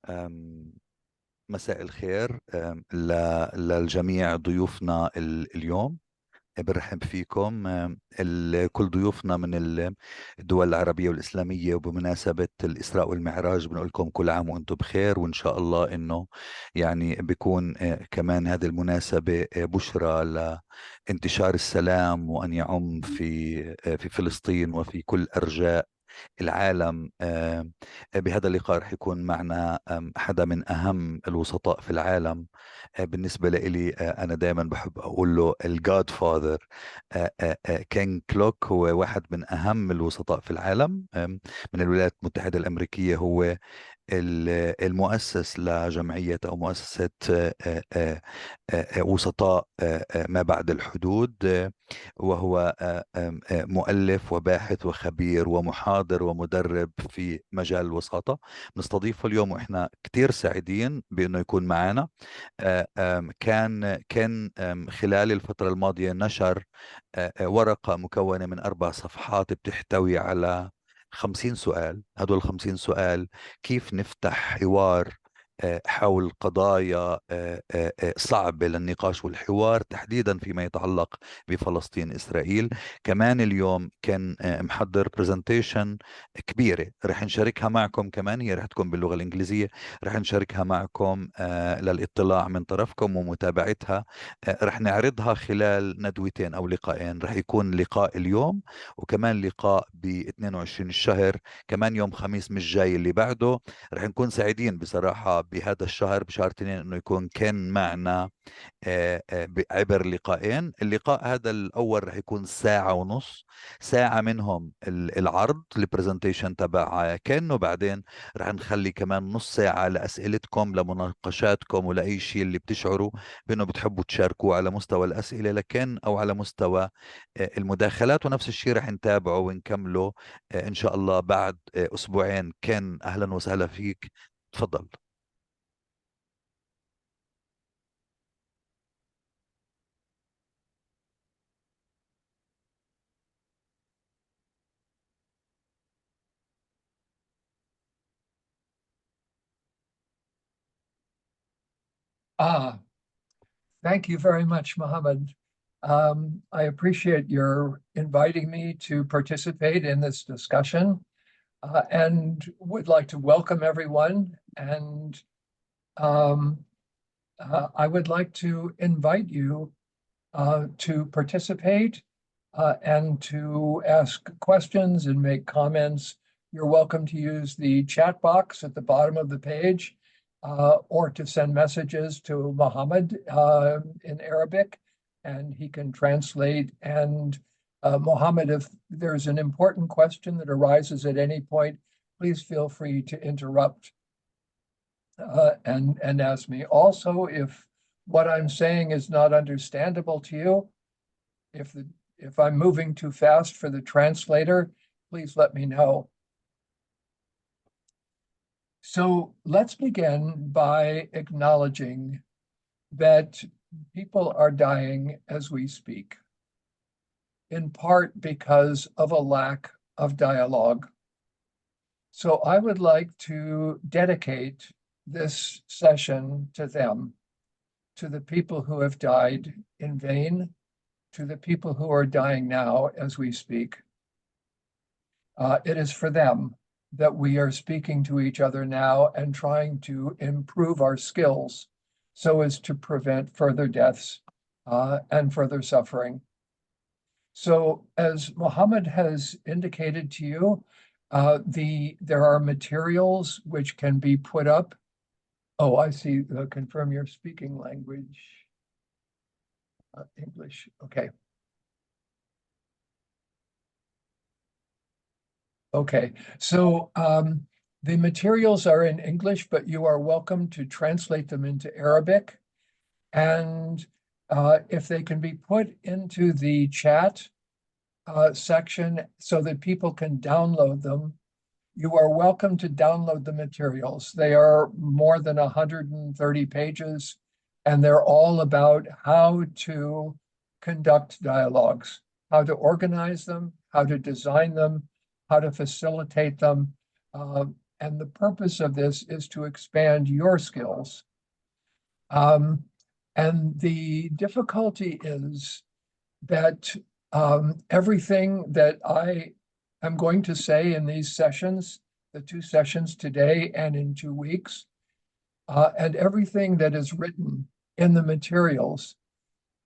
أم، مساء الخير للجميع ضيوفنا اليوم. برحب فيكم كل ضيوفنا من الدول العربية والإسلامية، وبمناسبة الإسراء والمعراج بنقول لكم كل عام وأنتم بخير، وإن شاء الله إنه يعني بيكون كمان هذه المناسبة بشرى لانتشار السلام، وأن يعم في فلسطين وفي كل أرجاء العالم. بهذا اللقاء رح يكون معنا حدا من أهم الوسطاء في العالم. بالنسبة لي أنا دائما بحب أقول له الجاد فاذر. كين كلوك هو واحد من أهم الوسطاء في العالم، من الولايات المتحدة الأمريكية. هو المؤسس لجمعية أو مؤسسة وسطاء ما بعد الحدود. وهو مؤلف وباحث وخبير ومحاضر ومدرب في مجال الوساطة. نستضيفه اليوم وإحنا كتير سعيدين بأنه يكون معنا. كان خلال الفترة الماضية نشر ورقة مكونة من 4 صفحات بتحتوي على 50 سؤال. هدول 50 سؤال كيف نفتح حوار حول قضايا صعبة للنقاش والحوار، تحديدا فيما يتعلق بفلسطين إسرائيل. كمان اليوم كان محضر برزنتيشن كبيرة رح نشاركها معكم، كمان هي رح تكون باللغة الإنجليزية. رح نشاركها معكم للاطلاع من طرفكم ومتابعتها. رح نعرضها خلال ندوتين أو لقاءين. رح يكون لقاء اليوم، وكمان لقاء ب 22 الشهر، كمان يوم خميس مش جاي اللي بعده. رح نكون سعيدين بصراحة بهذا الشهر، بشهر اثنين، انه يكون كان معنا عبر لقاءين. اللقاء هذا الأول رح يكون ساعة ونص، ساعة منهم العرض البرزنتيشن تبع كأنه، بعدين رح نخلي كمان نص ساعة لأسئلتكم لمناقشاتكم ولأي شيء اللي بتشعروا بأنه بتحبوا تشاركوه على مستوى الأسئلة لكن أو على مستوى المداخلات. ونفس الشيء رح نتابعه ونكمله إن شاء الله بعد أسبوعين. كان أهلا وسهلا فيك، تفضل. Ah, thank you very much, Mohammed. I appreciate your inviting me to participate in this discussion and would like to welcome everyone. And um, I would like to invite you to participate and to ask questions and make comments. You're welcome to use the chat box at the bottom of the page or to send messages to Mohammed in Arabic, and he can translate. And Mohammed, if there's an important question that arises at any point, please feel free to interrupt and ask me. Also, if what I'm saying is not understandable to you, if I'm moving too fast for the translator, please let me know. So let's begin by acknowledging that people are dying as we speak, in part because of a lack of dialogue. So I would like to dedicate this session to them, to the people who have died in vain, to the people who are dying now as we speak. It is for them that we are speaking to each other now and trying to improve our skills so as to prevent further deaths and further suffering. So as Mohammed has indicated to you, there are materials which can be put up. Oh, I see. Confirm your speaking language. English. Okay. Okay. So the materials are in English, but you are welcome to translate them into Arabic. And if they can be put into the chat section so that people can download them, you are welcome to download the materials. They are more than 130 pages, and they're all about how to conduct dialogues, how to organize them, how to design them, how to facilitate them, And the purpose of this is to expand your skills. And the difficulty is that everything that I am going to say in these sessions, the 2 sessions today and in 2 weeks, and everything that is written in the materials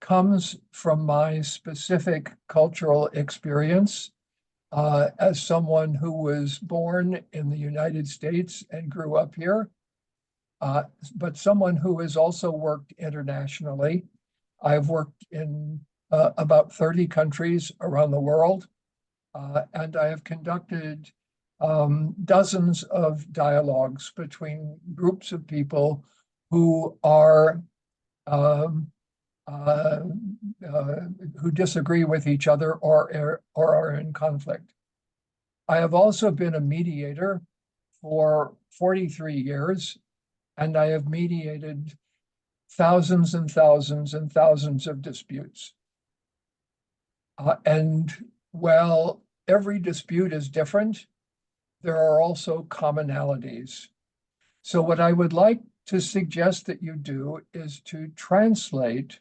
comes from my specific cultural experience as someone who was born in the United States and grew up here, but someone who has also worked internationally. I've worked in about 30 countries around the world, and I have conducted dozens of dialogues between groups of people who are who disagree with each other or are in conflict. I have also been a mediator for 43 years, and I have mediated thousands and thousands and thousands of disputes. And while every dispute is different, there are also commonalities. So what I would like to suggest that you do is to translate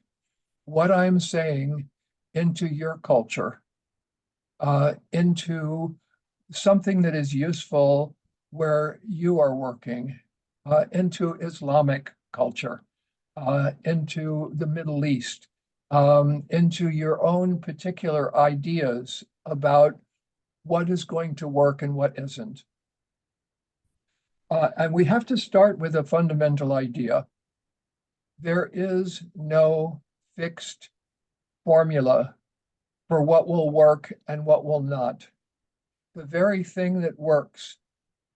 what I'm saying into your culture, into something that is useful where you are working, into Islamic culture, into the Middle East, into your own particular ideas about what is going to work and what isn't. And we have to start with a fundamental idea. There is no fixed formula for what will work and what will not. The very thing that works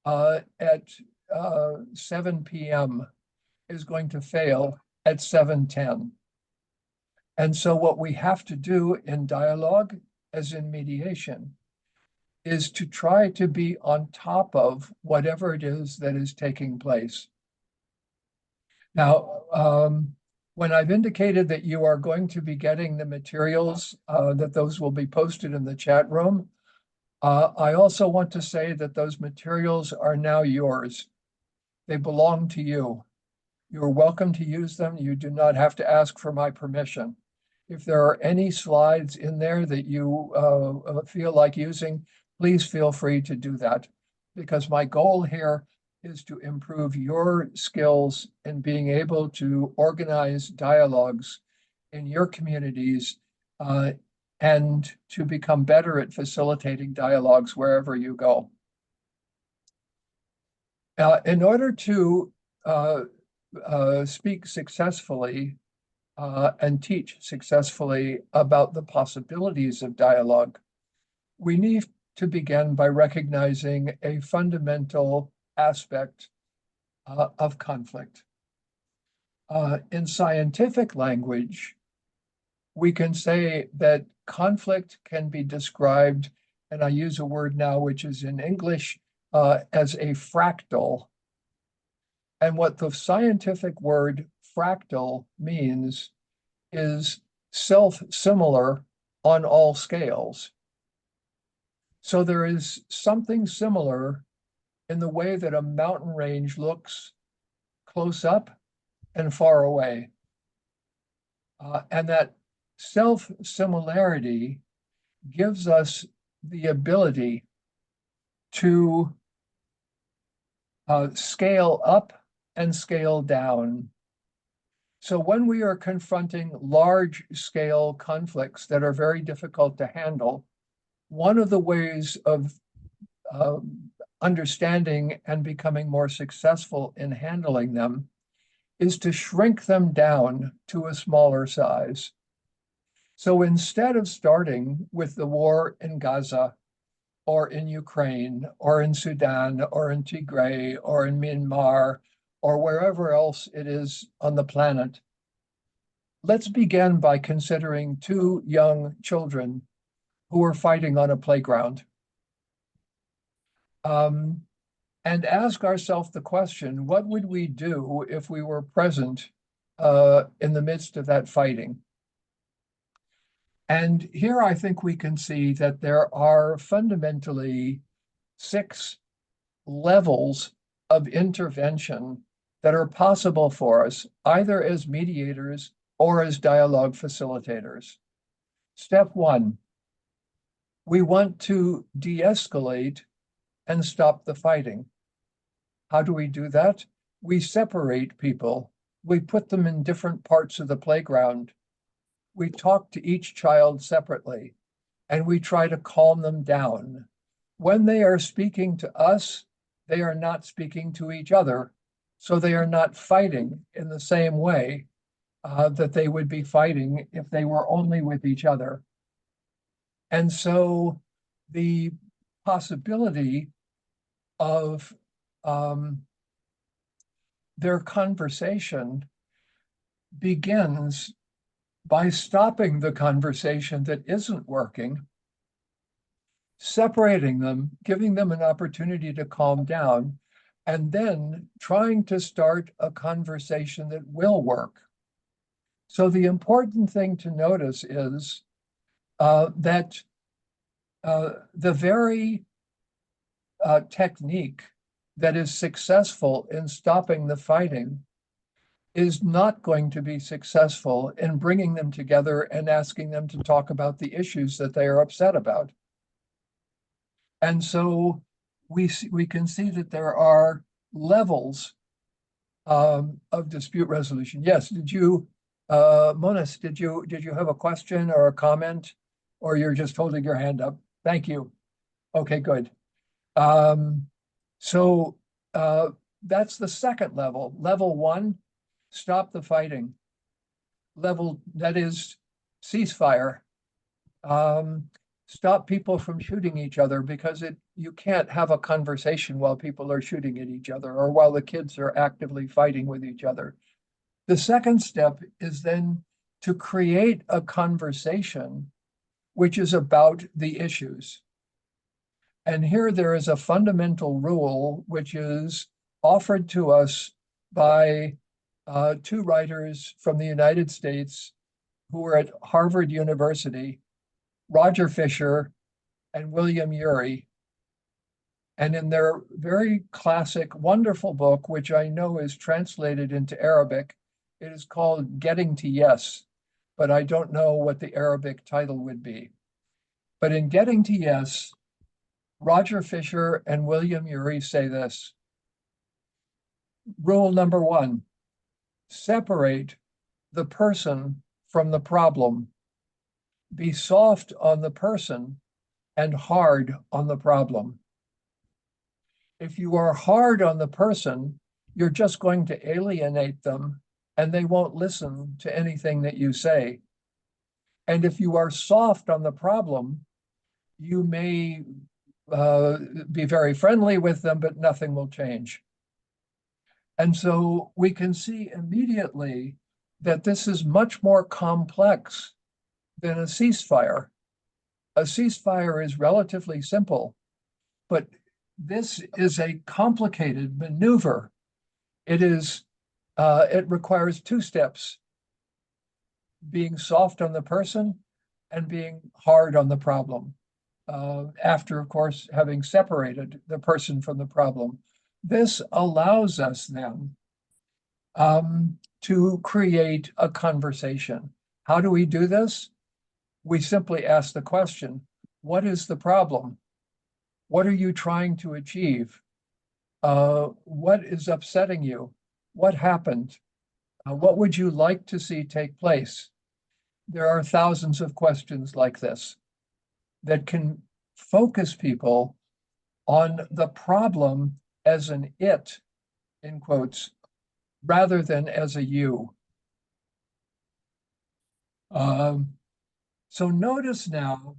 at 7 p.m. is going to fail at 7:10. And so what we have to do in dialogue, as in mediation, is to try to be on top of whatever it is that is taking place. Now, when I've indicated that you are going to be getting the materials, that those will be posted in the chat room, I also want to say that those materials are now yours. They belong to you. You're welcome to use them. You do not have to ask for my permission. If there are any slides in there that you feel like using, please feel free to do that, because my goal here is to improve your skills in being able to organize dialogues in your communities and to become better at facilitating dialogues wherever you go. In order to speak successfully and teach successfully about the possibilities of dialogue, we need to begin by recognizing a fundamental aspect of conflict. In scientific language, we can say that conflict can be described, and I use a word now which is in English, as a fractal. And what the scientific word fractal means is self-similar on all scales. So there is something similar in the way that a mountain range looks close up and far away. And that self-similarity gives us the ability to scale up and scale down. So when we are confronting large-scale conflicts that are very difficult to handle, one of the ways of understanding and becoming more successful in handling them is to shrink them down to a smaller size. So instead of starting with the war in Gaza, or in Ukraine, or in Sudan, or in Tigray, or in Myanmar, or wherever else it is on the planet, let's begin by considering 2 young children who are fighting on a playground. And ask ourselves the question, what would we do if we were present in the midst of that fighting? And here I think we can see that there are fundamentally 6 levels of intervention that are possible for us, either as mediators or as dialogue facilitators. Step one, we want to de-escalate and stop the fighting. How do we do that? We separate people. We put them in different parts of the playground. We talk to each child separately, and we try to calm them down. When they are speaking to us, they are not speaking to each other, so they are not fighting in the same way that they would be fighting if they were only with each other. And so the possibility of their conversation begins by stopping the conversation that isn't working, separating them, giving them an opportunity to calm down, and then trying to start a conversation that will work. So the important thing to notice is that the very technique that is successful in stopping the fighting is not going to be successful in bringing them together and asking them to talk about the issues that they are upset about. And so we can see that there are levels of dispute resolution. Yes, did you, Monis, did you have a question or a comment, or you're just holding your hand up? Thank you. Okay, good. So that's the second level. Level one, stop the fighting. Level, that is ceasefire. Stop people from shooting each other, because you can't have a conversation while people are shooting at each other or while the kids are actively fighting with each other. The second step is then to create a conversation which is about the issues. And here there is a fundamental rule which is offered to us by two writers from the United States who were at Harvard University, Roger Fisher and William Ury. And in their very classic, wonderful book, which I know is translated into Arabic, it is called Getting to Yes, but I don't know what the Arabic title would be. But in Getting to Yes, Roger Fisher and William Ury say this: rule number one, separate the person from the problem. Be soft on the person and hard on the problem. If you are hard on the person, you're just going to alienate them and they won't listen to anything that you say. And if you are soft on the problem, you may be very friendly with them, but nothing will change. And so we can see immediately that this is much more complex than a ceasefire. A ceasefire is relatively simple, but this is a complicated maneuver. It requires two steps: being soft on the person and being hard on the problem. After, of course, having separated the person from the problem. This allows us then to create a conversation. How do we do this? We simply ask the question, what is the problem? What are you trying to achieve? What is upsetting you? What happened? What would you like to see take place? There are thousands of questions like this that can focus people on the problem as an it, in quotes, rather than as a you. So notice now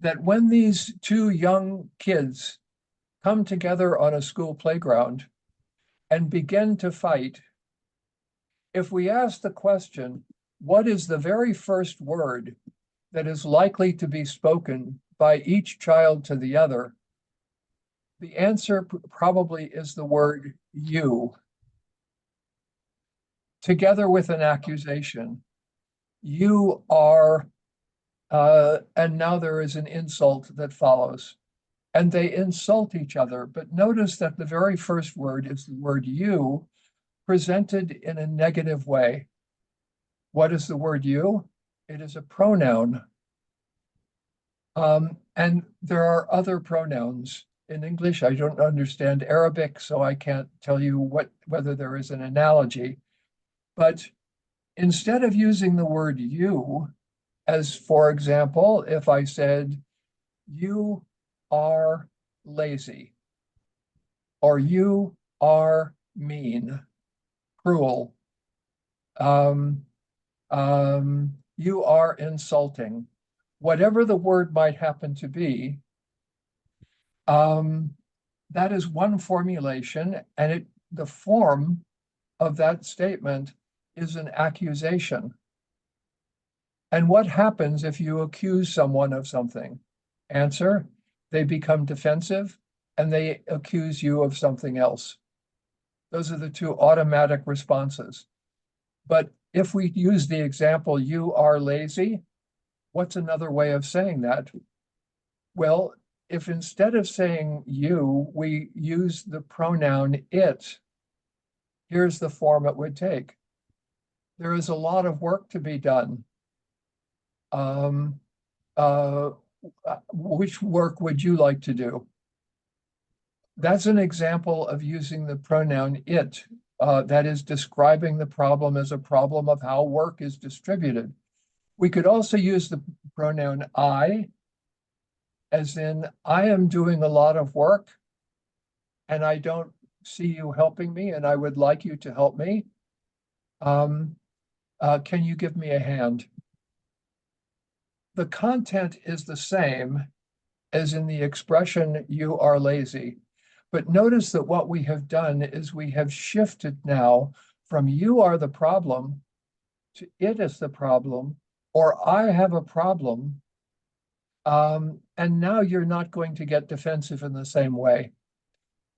that when these two young kids come together on a school playground and begin to fight, if we ask the question, what is the very first word that is likely to be spoken by each child to the other, the answer probably is the word you, together with an accusation. You are, and now there is an insult that follows. and they insult each other. But notice that the very first word is the word you, presented in a negative way. What is the word you? It is a pronoun. And there are other pronouns. In English, I don't understand Arabic, so I can't tell you whether there is an analogy. But instead of using the word you, as for example, if I said, you are lazy, or you are mean, cruel, you are insulting, whatever the word might happen to be, that is one formulation, and the form of that statement is an accusation. And what happens if you accuse someone of something? Answer, they become defensive and they accuse you of something else. Those are the two automatic responses. But if we use the example, you are lazy, what's another way of saying that? Well, if instead of saying you, we use the pronoun it, here's the form it would take. There is a lot of work to be done. Which work would you like to do? That's an example of using the pronoun it, that is describing the problem as a problem of how work is distributed. We could also use the pronoun I, as in, I am doing a lot of work and I don't see you helping me and I would like you to help me. Can you give me a hand? The content is the same as in the expression, you are lazy. But notice that what we have done is we have shifted now from you are the problem to it is the problem, or I have a problem. And now you're not going to get defensive in the same way.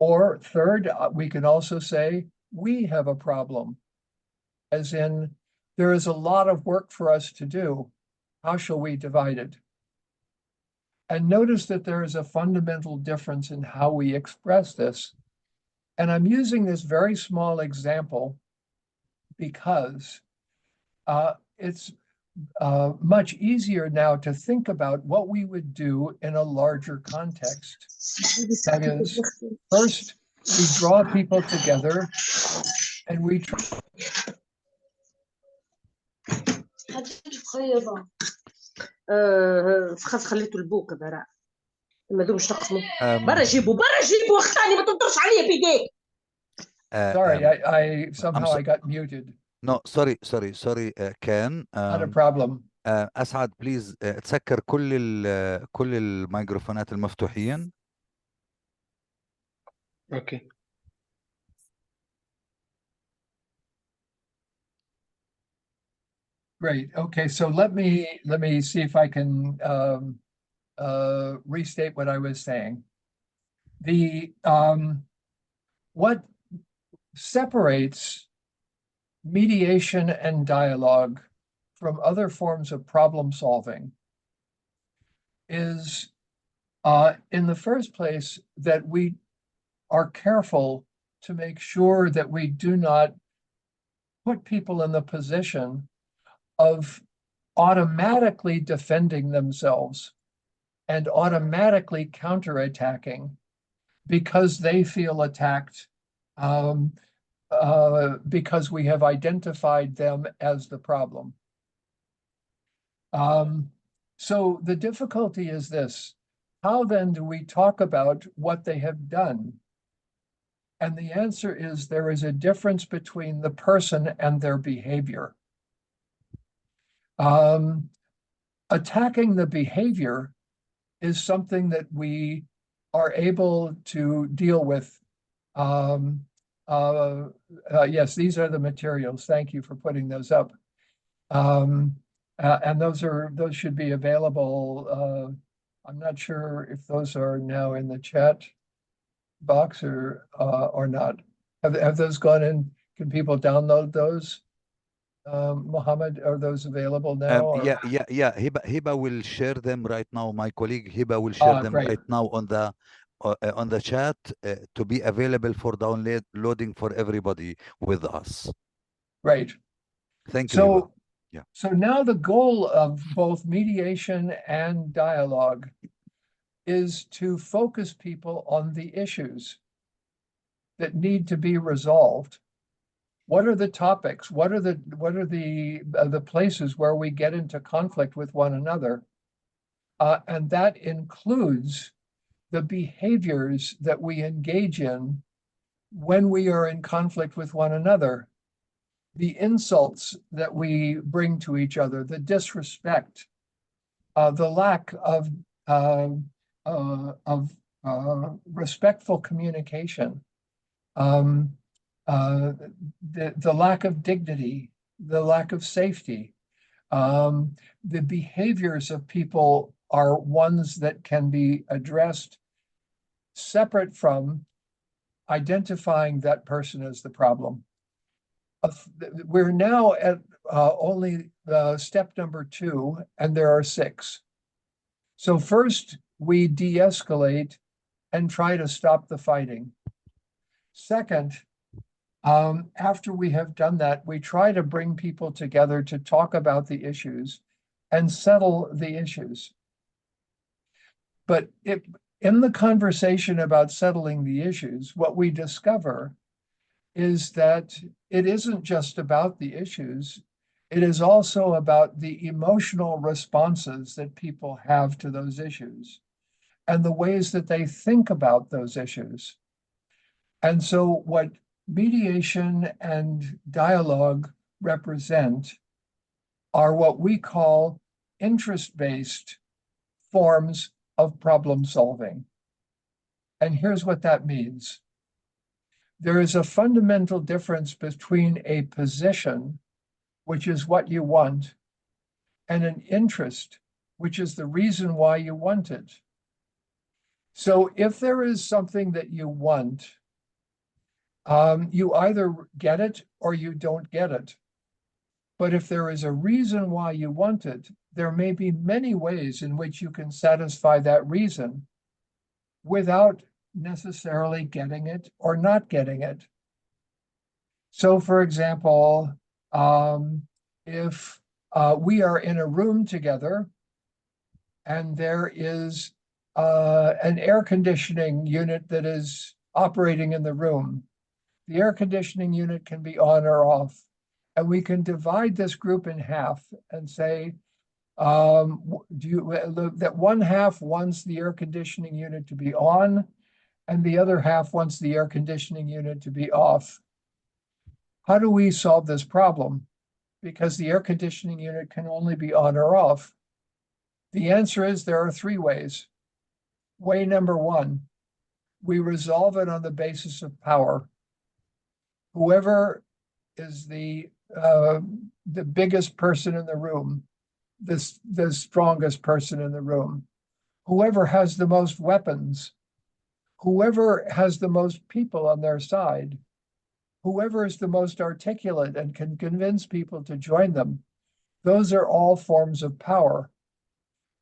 Or third, we can also say, we have a problem, as in, there is a lot of work for us to do. How shall we divide it? And notice that there is a fundamental difference in how we express this. And I'm using this very small example because it's much easier now to think about what we would do in a larger context. That is, first, we draw people together and we try. خلاص خليته البوك برا ما دومش تقسموا برا جيبوا اختاني ما تنطرش عليا بيديك. Sorry, I somehow I got muted. No, sorry, كان Not a problem. أسعد بليز تسكر كل الميكروفونات المفتوحين. اوكي. Great. Okay, so let me see if I can restate what I was saying. What separates mediation and dialogue from other forms of problem solving is, in the first place, that we are careful to make sure that we do not put people in the position of automatically defending themselves and automatically counterattacking because they feel attacked, because we have identified them as the problem. So the difficulty is this: how then do we talk about what they have done? And the answer is there is a difference between the person and their behavior. Attacking the behavior is something that we are able to deal with. Yes, these are the materials. Thank you for putting those up. And those should be available. I'm not sure if those are now in the chat box or not. Have those gone in? Can people download those? Mohammed, are those available now? Or? Yeah. Hiba will share them right now. My colleague Hiba will share them Great. right now on the chat to be available for downloading for everybody with us. Great. Thank you, Hiba. Yeah. So now the goal of both mediation and dialogue is to focus people on the issues that need to be resolved. What are the topics? What are the places where we get into conflict with one another? And that includes the behaviors that we engage in when we are in conflict with one another, the insults that we bring to each other, the disrespect, the lack of respectful communication, the lack of dignity, the lack of safety. The behaviors of people are ones that can be addressed separate from identifying that person as the problem. We're now at only step number 2, and there are 6. So first, we de-escalate and try to stop the fighting. Second, after we have done that, we try to bring people together to talk about the issues and settle the issues. But in the conversation about settling the issues, what we discover is that it isn't just about the issues, it is also about the emotional responses that people have to those issues and the ways that they think about those issues. And so what mediation and dialogue represent are what we call interest-based forms of problem solving. And here's what that means. There is a fundamental difference between a position, which is what you want, and an interest, which is the reason why you want it. So if there is something that you want, you either get it or you don't get it. But if there is a reason why you want it, there may be many ways in which you can satisfy that reason without necessarily getting it or not getting it. So, for example, if we are in a room together and there is an air conditioning unit that is operating in the room, the air conditioning unit can be on or off. And we can divide this group in half and say, that one half wants the air conditioning unit to be on, and the other half wants the air conditioning unit to be off. How do we solve this problem? Because the air conditioning unit can only be on or off. The answer is there are 3 ways. Way number 1, we resolve it on the basis of power. Whoever is the biggest person in the room, the strongest person in the room, whoever has the most weapons, whoever has the most people on their side, whoever is the most articulate and can convince people to join them, those are all forms of power.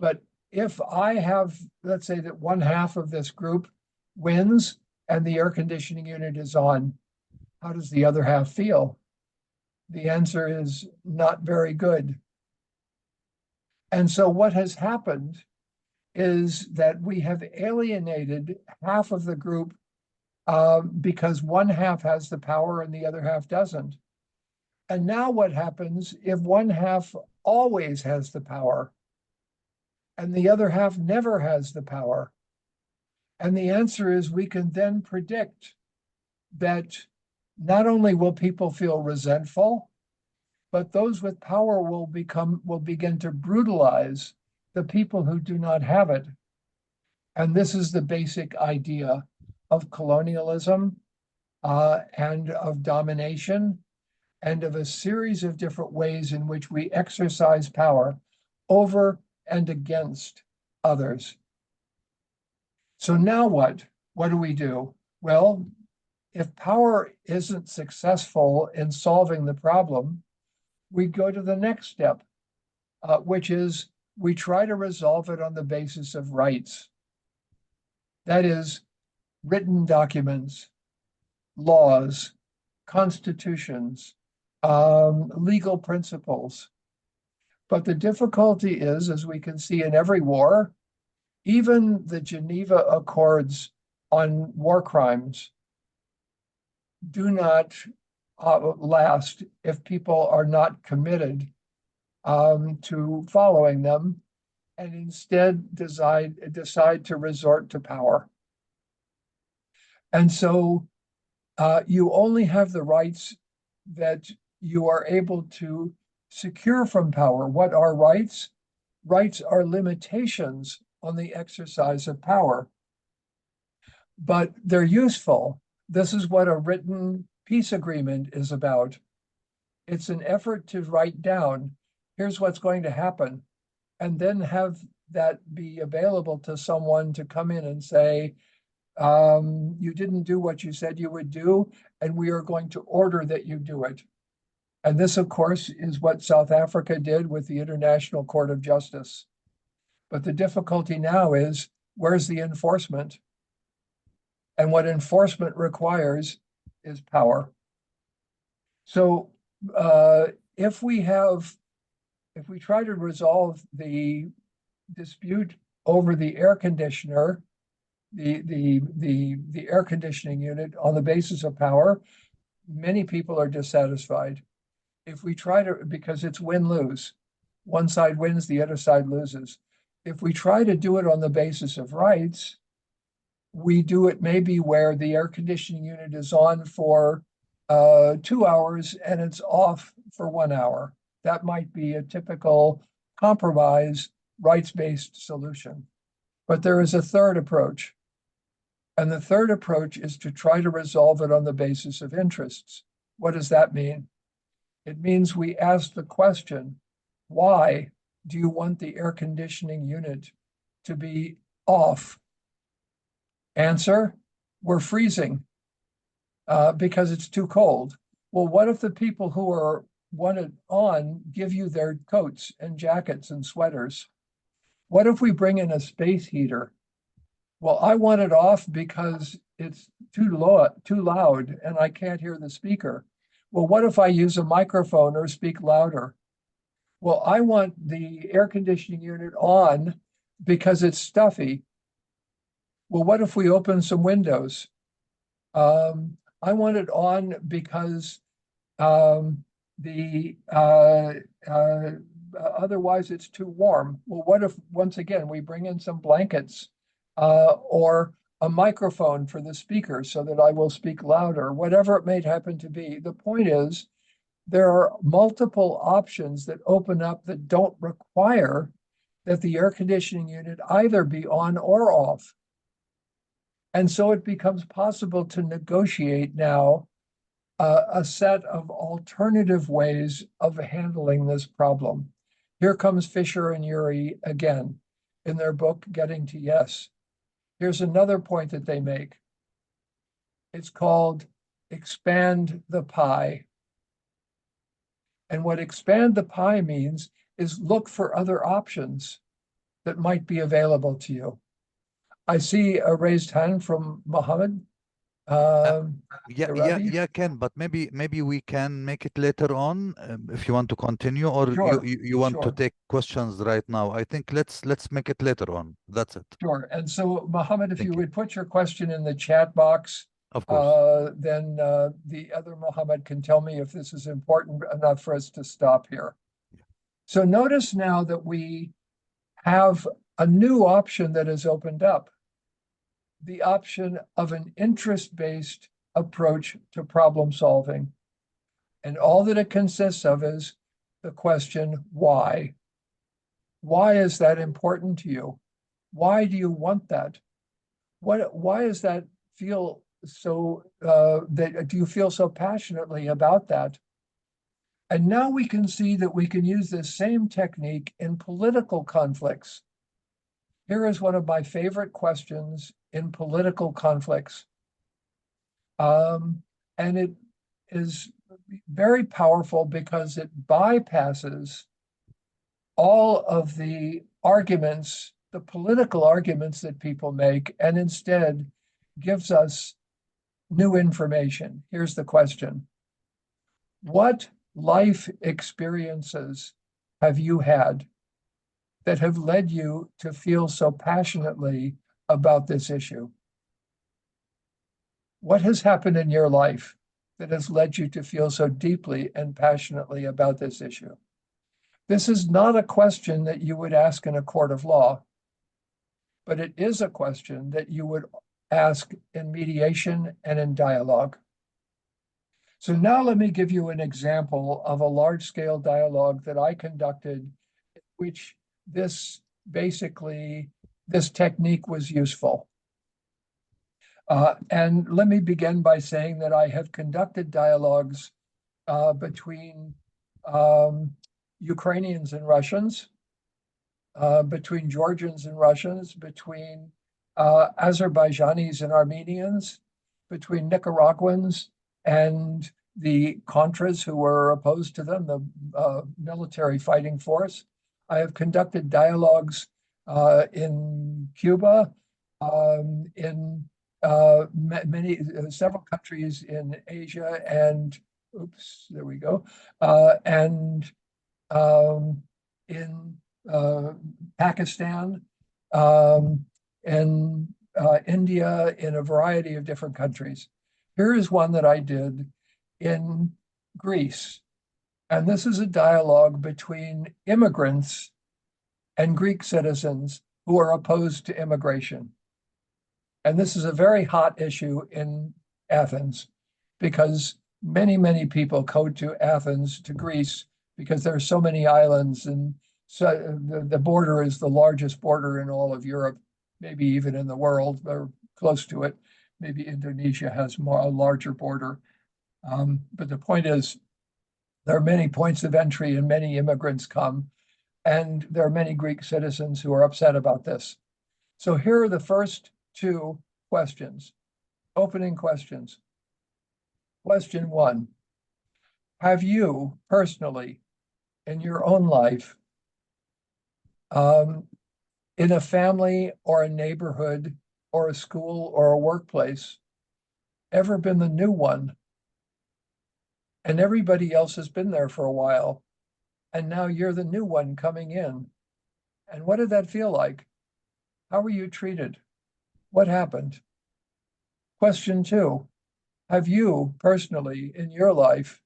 But if I have, let's say that one half of this group wins and the air conditioning unit is on, how does the other half feel? The answer is not very good. And so what has happened is that we have alienated half of the group because one half has the power and the other half doesn't. And now what happens if one half always has the power and the other half never has the power? And the answer is we can then predict that not only will people feel resentful, but those with power will begin to brutalize the people who do not have it. And this is the basic idea of colonialism and of domination and of a series of different ways in which we exercise power over and against others. So now what? What do we do? Well, if power isn't successful in solving the problem, we go to the next step, which is we try to resolve it on the basis of rights. That is, written documents, laws, constitutions, legal principles. But the difficulty is, as we can see in every war, even the Geneva Accords on war crimes do not last if people are not committed to following them, and instead decide to resort to power. And so you only have the rights that you are able to secure from power. What are rights? Rights are limitations on the exercise of power, but they're useful. This is what a written peace agreement is about. It's an effort to write down, here's what's going to happen, and then have that be available to someone to come in and say, you didn't do what you said you would do, and we are going to order that you do it. And this, of course, is what South Africa did with the International Court of Justice. But the difficulty now is, where's the enforcement? And what enforcement requires is power. So if we try to resolve the dispute over the air conditioner, the air conditioning unit on the basis of power, many people are dissatisfied. If we try to, because it's win-lose, one side wins, the other side loses. If we try to do it on the basis of rights, we do it maybe where the air conditioning unit is on for 2 hours and it's off for 1 hour. That might be a typical compromise, rights-based solution. But there is a third approach. And the third approach is to try to resolve it on the basis of interests. What does that mean? It means we ask the question, why do you want the air conditioning unit to be off? Answer, we're freezing because it's too cold. Well, what if the people who want it on give you their coats and jackets and sweaters? What if we bring in a space heater? Well, I want it off because it's too loud and I can't hear the speaker. Well, what if I use a microphone or speak louder? Well, I want the air conditioning unit on because it's stuffy. Well, what if we open some windows? I want it on because otherwise it's too warm. Well, what if, once again, we bring in some blankets or a microphone for the speaker so that I will speak louder, whatever it may happen to be. The point is, there are multiple options that open up that don't require that the air conditioning unit either be on or off. And so it becomes possible to negotiate now a set of alternative ways of handling this problem. Here comes Fisher and Urey again in their book, Getting to Yes. Here's another point that they make. It's called expand the pie. And what expand the pie means is look for other options that might be available to you. I see a raised hand from Muhammad. Yeah, Ken, but maybe we can make it later on if you want to continue, or Sure, you want to sure. take questions right now. I think let's make it later on. That's it. Sure. And so, Muhammad, if Thank you you. would put your question in the chat box, Of course. then the other Muhammad can tell me if this is important enough for us to stop here. So notice now that we have a new option that has opened up, the option of an interest-based approach to problem solving. And all that it consists of is the question, why? Why is that important to you? Why do you want that? Why does that feel so, do you feel so passionately about that? And now we can see that we can use this same technique in political conflicts. Here is one of my favorite questions in political conflicts. And it is, very powerful because it bypasses all of the arguments, the political arguments that people make, and instead gives us new information. Here's the question. What life experiences have you had that have led you to feel so passionately about this issue? What has happened in your life that has led you to feel so deeply and passionately about this issue? This is not a question that you would ask in a court of law, but it is a question that you would ask in mediation and in dialogue. So now let me give you an example of a large-scale dialogue that I conducted, which this technique was useful. And let me begin by saying that I have conducted dialogues between Ukrainians and Russians, between Georgians and Russians, between Azerbaijanis and Armenians, between Nicaraguans and the Contras who were opposed to them, the military fighting force. I have conducted dialogues in Cuba, in several countries in Asia, and and in Pakistan, in India, in a variety of different countries. Here is one that I did in Greece. And this is a dialogue between immigrants and Greek citizens who are opposed to immigration. And this is a very hot issue in Athens because many, many people go to Athens, to Greece, because there are so many islands, and so the border is the largest border in all of Europe, maybe even in the world, or close to it. Maybe Indonesia has a larger border. But the point is, there are many points of entry and many immigrants come, and there are many Greek citizens who are upset about this. So here are the first two questions, opening questions. Question one, have you personally, in your own life, in a family or a neighborhood or a school or a workplace, ever been the new one? And everybody else has been there for a while, and now you're the new one coming in. And what did that feel like? How were you treated? What happened? Question two, have you personally in your life,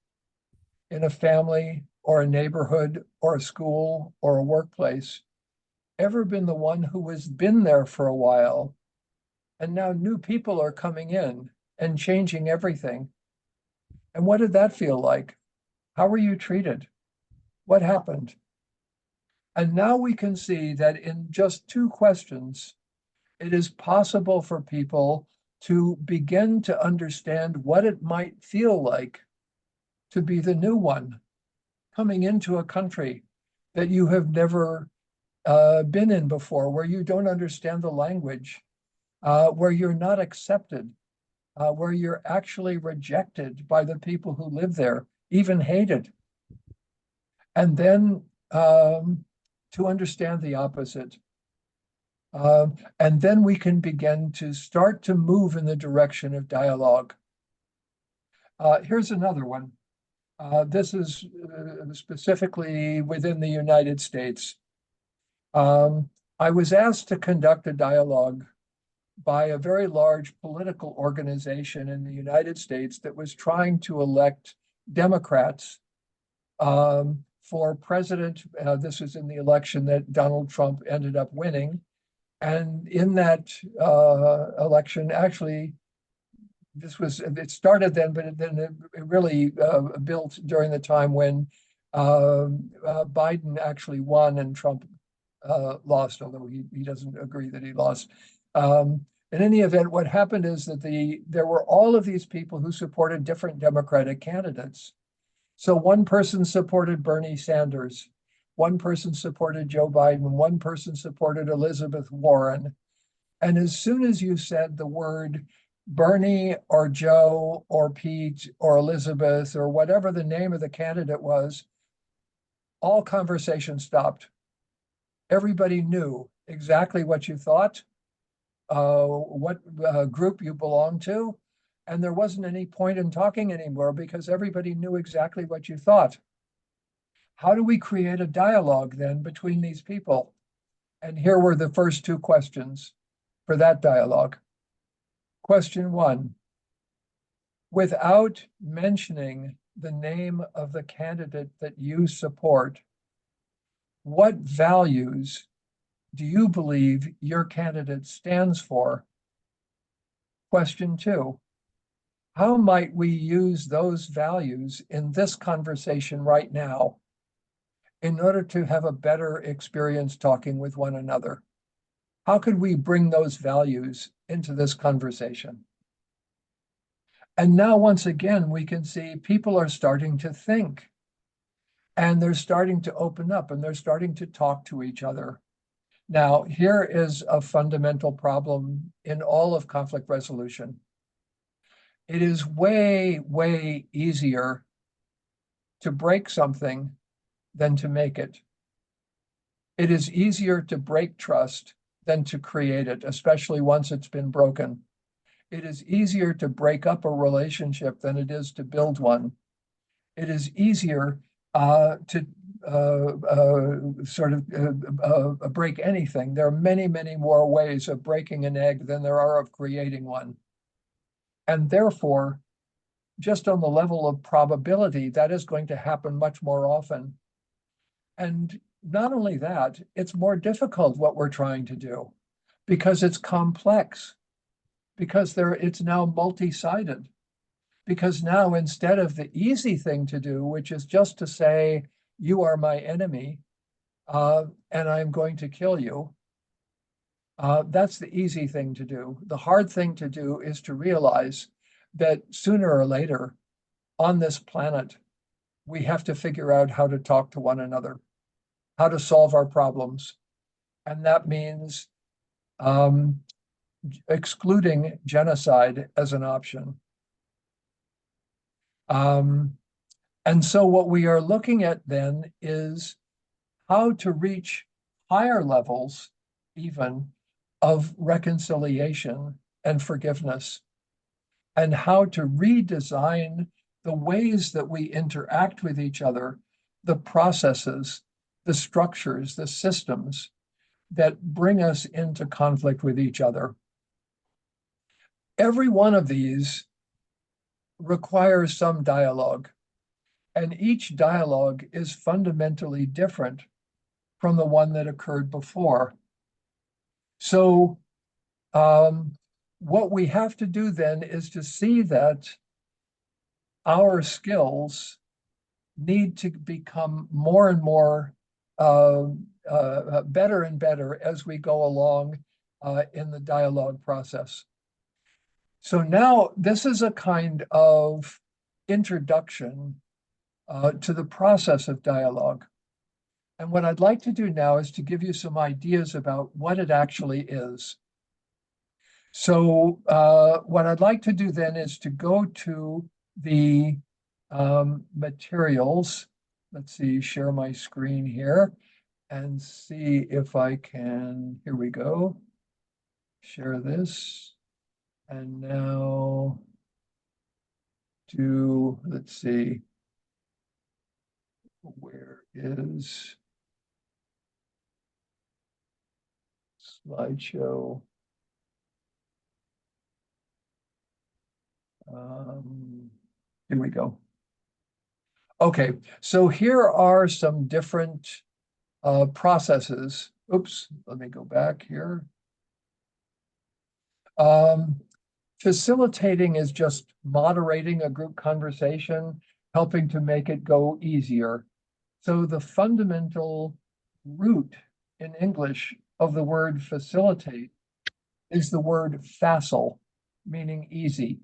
in a family or a neighborhood or a school or a workplace, ever been the one who has been there for a while, and now new people are coming in and changing everything? And what did that feel like? How were you treated? What happened? And now we can see that in just two questions, it is possible for people to begin to understand what it might feel like to be the new one, coming into a country that you have never been in before, where you don't understand the language, where you're not accepted, where you're actually rejected by the people who live there, even hated. And then to understand the opposite. And then we can begin to start to move in the direction of dialogue. Here's another one. This is specifically within the United States. I was asked to conduct a dialogue by a very large political organization in the United States that was trying to elect Democrats for president. This was in the election that Donald Trump ended up winning. And in that election, actually, it started then, but then it really built during the time when Biden actually won and Trump lost, although he doesn't agree that he lost. In any event, what happened is that there were all of these people who supported different Democratic candidates. So one person supported Bernie Sanders, one person supported Joe Biden, one person supported Elizabeth Warren. And as soon as you said the word Bernie or Joe or Pete or Elizabeth or whatever the name of the candidate was, all conversation stopped. Everybody knew exactly what you thought, what group you belonged to, and there wasn't any point in talking anymore because everybody knew exactly what you thought. How do we create a dialogue then between these people? And here were the first two questions for that dialogue. Question one, without mentioning the name of the candidate that you support, what values do you believe your candidate stands for? Question two, how might we use those values in this conversation right now in order to have a better experience talking with one another? How could we bring those values into this conversation? And now, once again, we can see people are starting to think, and they're starting to open up, and they're starting to talk to each other. Now, here is a fundamental problem in all of conflict resolution. It is way, way easier to break something than to make it. It is easier to break trust than to create it, especially once it's been broken. It is easier to break up a relationship than it is to build one. It is easier to break anything. There are many, many more ways of breaking an egg than there are of creating one. And therefore, just on the level of probability, that is going to happen much more often. And not only that, it's more difficult what we're trying to do because it's complex, because it's now multi-sided, because now instead of the easy thing to do, which is just to say, you are my enemy, and I'm going to kill you, that's the easy thing to do. The hard thing to do is to realize that sooner or later on this planet, we have to figure out how to talk to one another, how to solve our problems. And that means excluding genocide as an option. And so what we are looking at then is how to reach higher levels even of reconciliation and forgiveness, and how to redesign the ways that we interact with each other, the processes, the structures, the systems that bring us into conflict with each other. Every one of these requires some dialogue, and each dialogue is fundamentally different from the one that occurred before. So what we have to do then is to see that our skills need to become more and more better and better as we go along in the dialogue process. So now this is a kind of introduction to the process of dialogue. And what I'd like to do now is to give you some ideas about what it actually is. So what I'd like to do then is to go to the materials. Let's see, share my screen here and see if I can, here we go, share this. And now let's see, where is slideshow? Here we go. Okay, so here are some different processes. Oops, let me go back here. Facilitating is just moderating a group conversation, helping to make it go easier. So the fundamental root in English of the word facilitate is the word facile, meaning easy.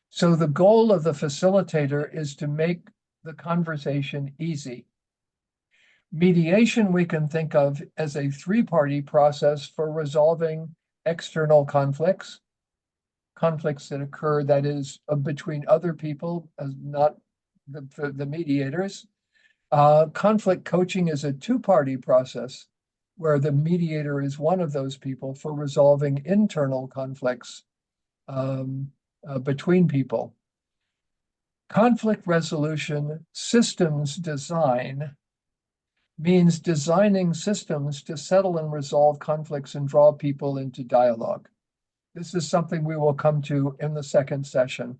So the goal of the facilitator is to make the conversation easy. Mediation we can think of as a three-party process for resolving external conflicts. conflicts that occur, that is, between other people, not the mediators. Conflict coaching is a two-party process where the mediator is one of those people for resolving internal conflicts between people. Conflict resolution systems design means designing systems to settle and resolve conflicts and draw people into dialogue. This is something we will come to in the second session.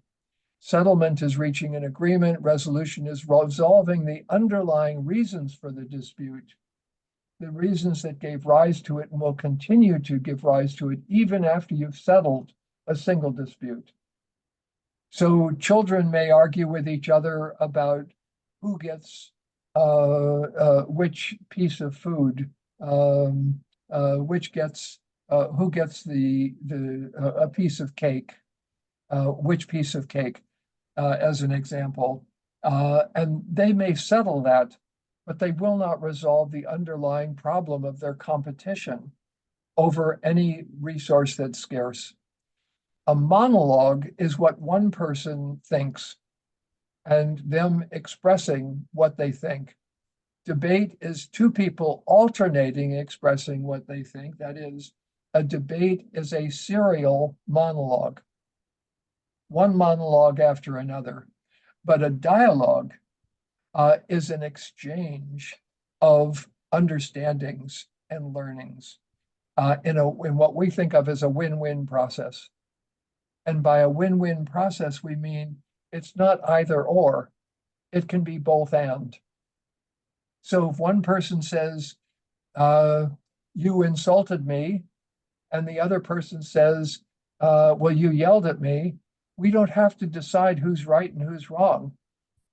Settlement is reaching an agreement. Resolution is resolving the underlying reasons for the dispute, the reasons that gave rise to it and will continue to give rise to it even after you've settled a single dispute. So children may argue with each other about who gets which piece of food, who gets a piece of cake, which piece of cake, as an example. And they may settle that, but they will not resolve the underlying problem of their competition over any resource that's scarce. A monologue is what one person thinks and them expressing what they think. Debate is two people alternating expressing what they think. That is, a debate is a serial monologue, one monologue after another. But a dialogue is an exchange of understandings and learnings in what we think of as a win-win process. And by a win-win process, we mean it's not either or, it can be both and. So if one person says, you insulted me, and the other person says, well, you yelled at me, we don't have to decide who's right and who's wrong.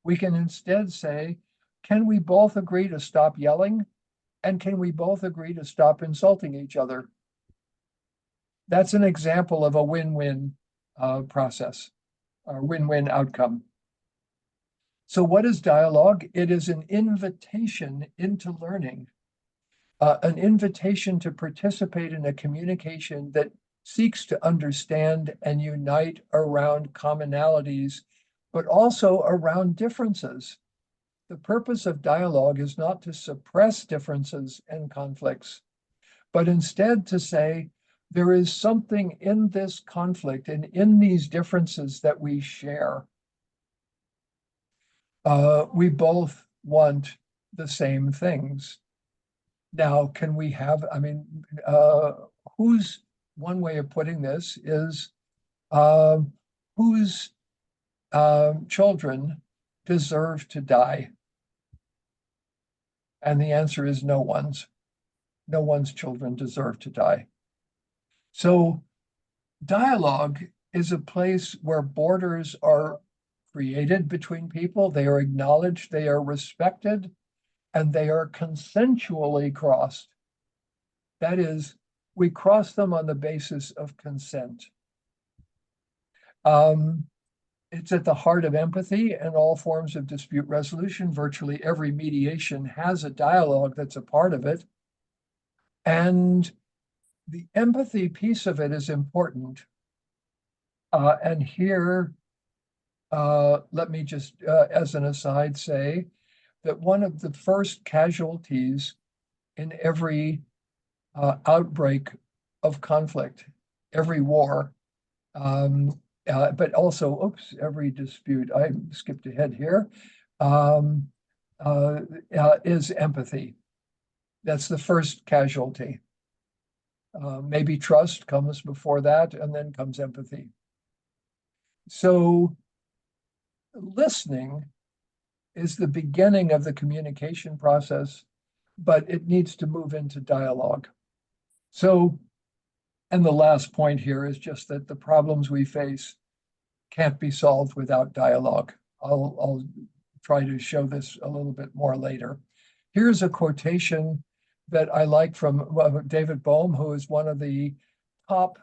We can instead say, can we both agree to stop yelling? And can we both agree to stop insulting each other? That's an example of a win-win process, or win-win outcome. So what is dialogue? It is an invitation into learning, an invitation to participate in a communication that seeks to understand and unite around commonalities, but also around differences. The purpose of dialogue is not to suppress differences and conflicts, but instead to say, there is something in this conflict and in these differences that we share. We both want the same things. Now, can we have, whose, one way of putting this is, whose children deserve to die? And the answer is no one's. No one's children deserve to die. So dialogue is a place where borders are created between people, they are acknowledged, they are respected, and they are consensually crossed. That is, we cross them on the basis of consent. It's at the heart of empathy and all forms of dispute resolution. Virtually every mediation has a dialogue that's a part of it. And the empathy piece of it is important. And here, let me just, as an aside, say that one of the first casualties in every outbreak of conflict, every war, but also, every dispute, I skipped ahead here, is empathy. That's the first casualty. Maybe trust comes before that, and then comes empathy. So listening is the beginning of the communication process, but it needs to move into dialogue. So, and the last point here is just that the problems we face can't be solved without dialogue. I'll try to show this a little bit more later. Here's a quotation that I like from David Bohm, who is one of the top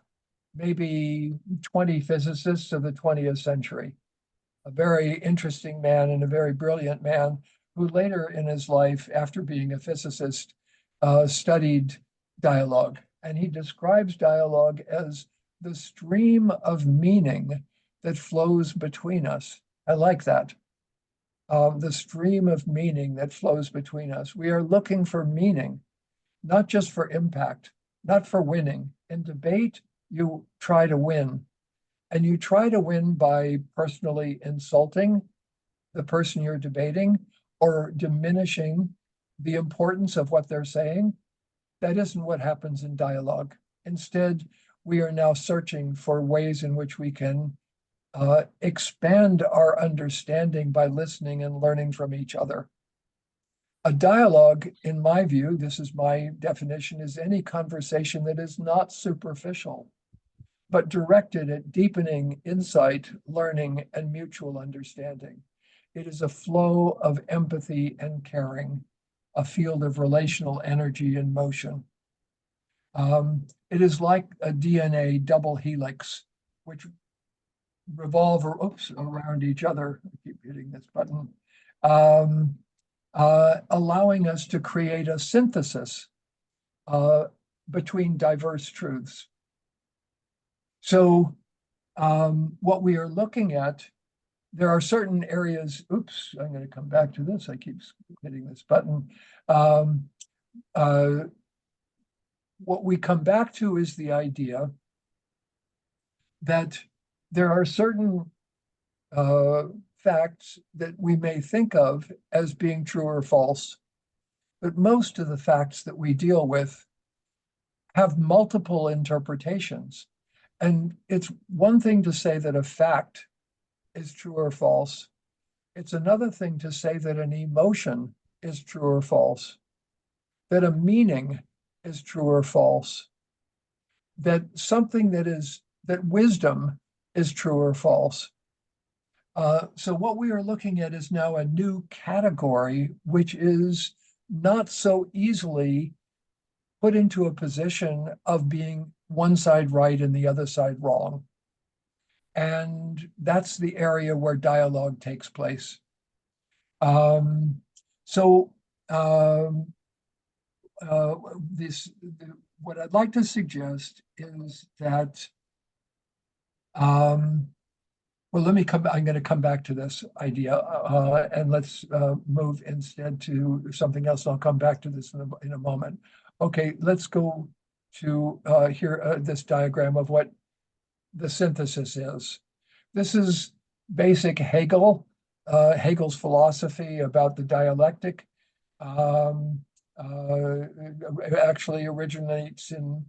maybe 20 physicists of the 20th century. A very interesting man and a very brilliant man who later in his life, after being a physicist, studied dialogue. And he describes dialogue as the stream of meaning that flows between us. I like that. The stream of meaning that flows between us. We are looking for meaning, not just for impact, not for winning. In debate, you try to win. And you try to win by personally insulting the person you're debating or diminishing the importance of what they're saying. That isn't what happens in dialogue. Instead, we are now searching for ways in which we can expand our understanding by listening and learning from each other. A dialogue, in my view, this is my definition, is any conversation that is not superficial, but directed at deepening insight, learning, and mutual understanding. It is a flow of empathy and caring, a field of relational energy and motion. It is like a DNA double helix, which revolve around each other. I keep hitting this button. Allowing us to create a synthesis between diverse truths. So what we are looking at, there are certain areas, oops, I'm going to come back to this. I keep hitting this button. What we come back to is the idea that there are certain facts that we may think of as being true or false, but most of the facts that we deal with have multiple interpretations. And it's one thing to say that a fact is true or false. It's another thing to say that an emotion is true or false, that a meaning is true or false, that something that wisdom is true or false. So what we are looking at is now a new category, which is not so easily put into a position of being one side right and the other side wrong. And that's the area where dialogue takes place. What I'd like to suggest is that, well, I'm going to come back to this idea, and let's move instead to something else. I'll come back to this in a moment. Okay, let's go to this diagram of what the synthesis is. This is basic Hegel, Hegel's philosophy about the dialectic. Actually originates in,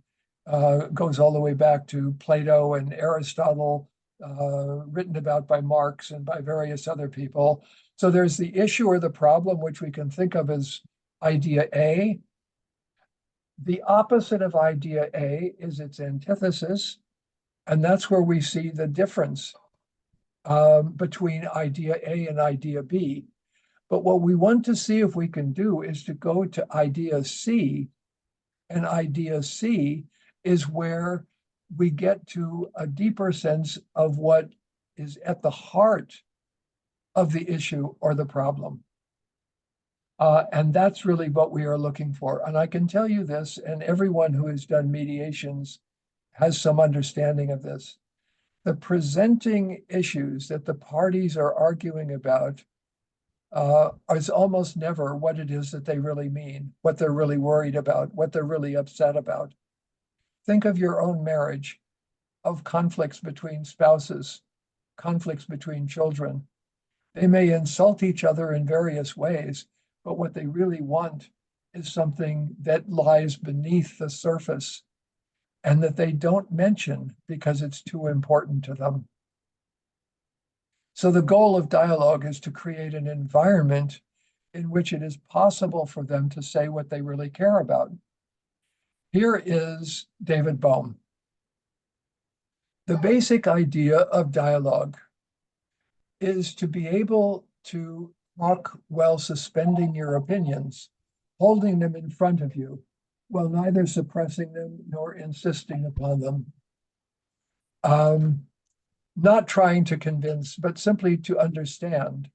goes all the way back to Plato and Aristotle, written about by Marx and by various other people. So there's the issue or the problem, which we can think of as idea A. The opposite of idea A is its antithesis, and that's where we see the difference between idea A and idea B. But what we want to see if we can do is to go to idea C, and idea C is where we get to a deeper sense of what is at the heart of the issue or the problem. And that's really what we are looking for. And I can tell you this, and everyone who has done mediations has some understanding of this. The presenting issues that the parties are arguing about is almost never what it is that they really mean, what they're really worried about, what they're really upset about. Think of your own marriage, of conflicts between spouses, conflicts between children. They may insult each other in various ways, but what they really want is something that lies beneath the surface and that they don't mention because it's too important to them. So the goal of dialogue is to create an environment in which it is possible for them to say what they really care about. Here is David Bohm. The basic idea of dialogue is to be able to talk while suspending your opinions, holding them in front of you, while neither suppressing them nor insisting upon them. Not trying to convince, but simply to understand.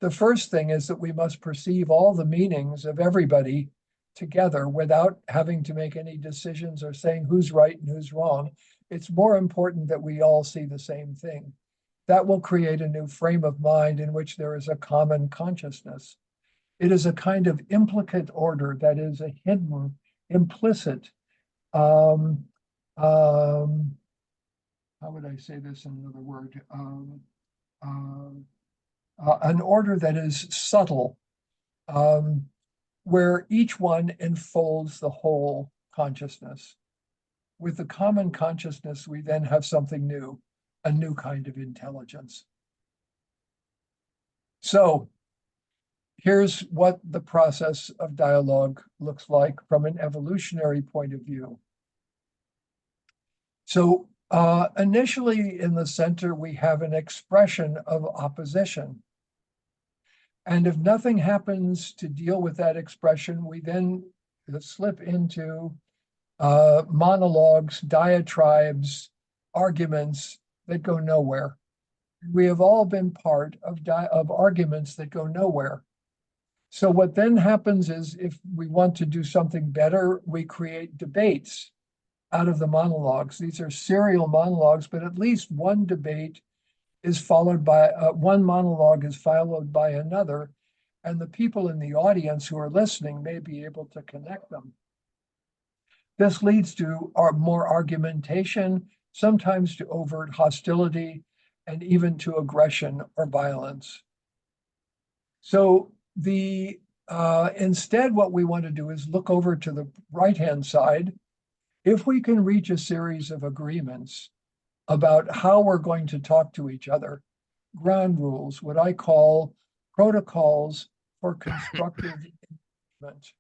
The first thing is that we must perceive all the meanings of everybody together without having to make any decisions or saying who's right and who's wrong. It's more important that we all see the same thing. That will create a new frame of mind in which there is a common consciousness. It is a kind of implicate order that is a hidden, implicit, how would I say this in another word? An order that is subtle, where each one enfolds the whole consciousness. With the common consciousness, we then have something new, a new kind of intelligence. So here's what the process of dialogue looks like from an evolutionary point of view. So initially in the center, we have an expression of opposition. And if nothing happens to deal with that expression, we then slip into monologues, diatribes, arguments that go nowhere. We have all been part of arguments that go nowhere. So what then happens is, if we want to do something better, we create debates out of the monologues. These are serial monologues, but at least one debate is followed by, one monologue is followed by another, and the people in the audience who are listening may be able to connect them. This leads to more argumentation, sometimes to overt hostility, and even to aggression or violence. So instead, what we want to do is look over to the right-hand side. If we can reach a series of agreements about how we're going to talk to each other, ground rules, what I call protocols for constructive engagement,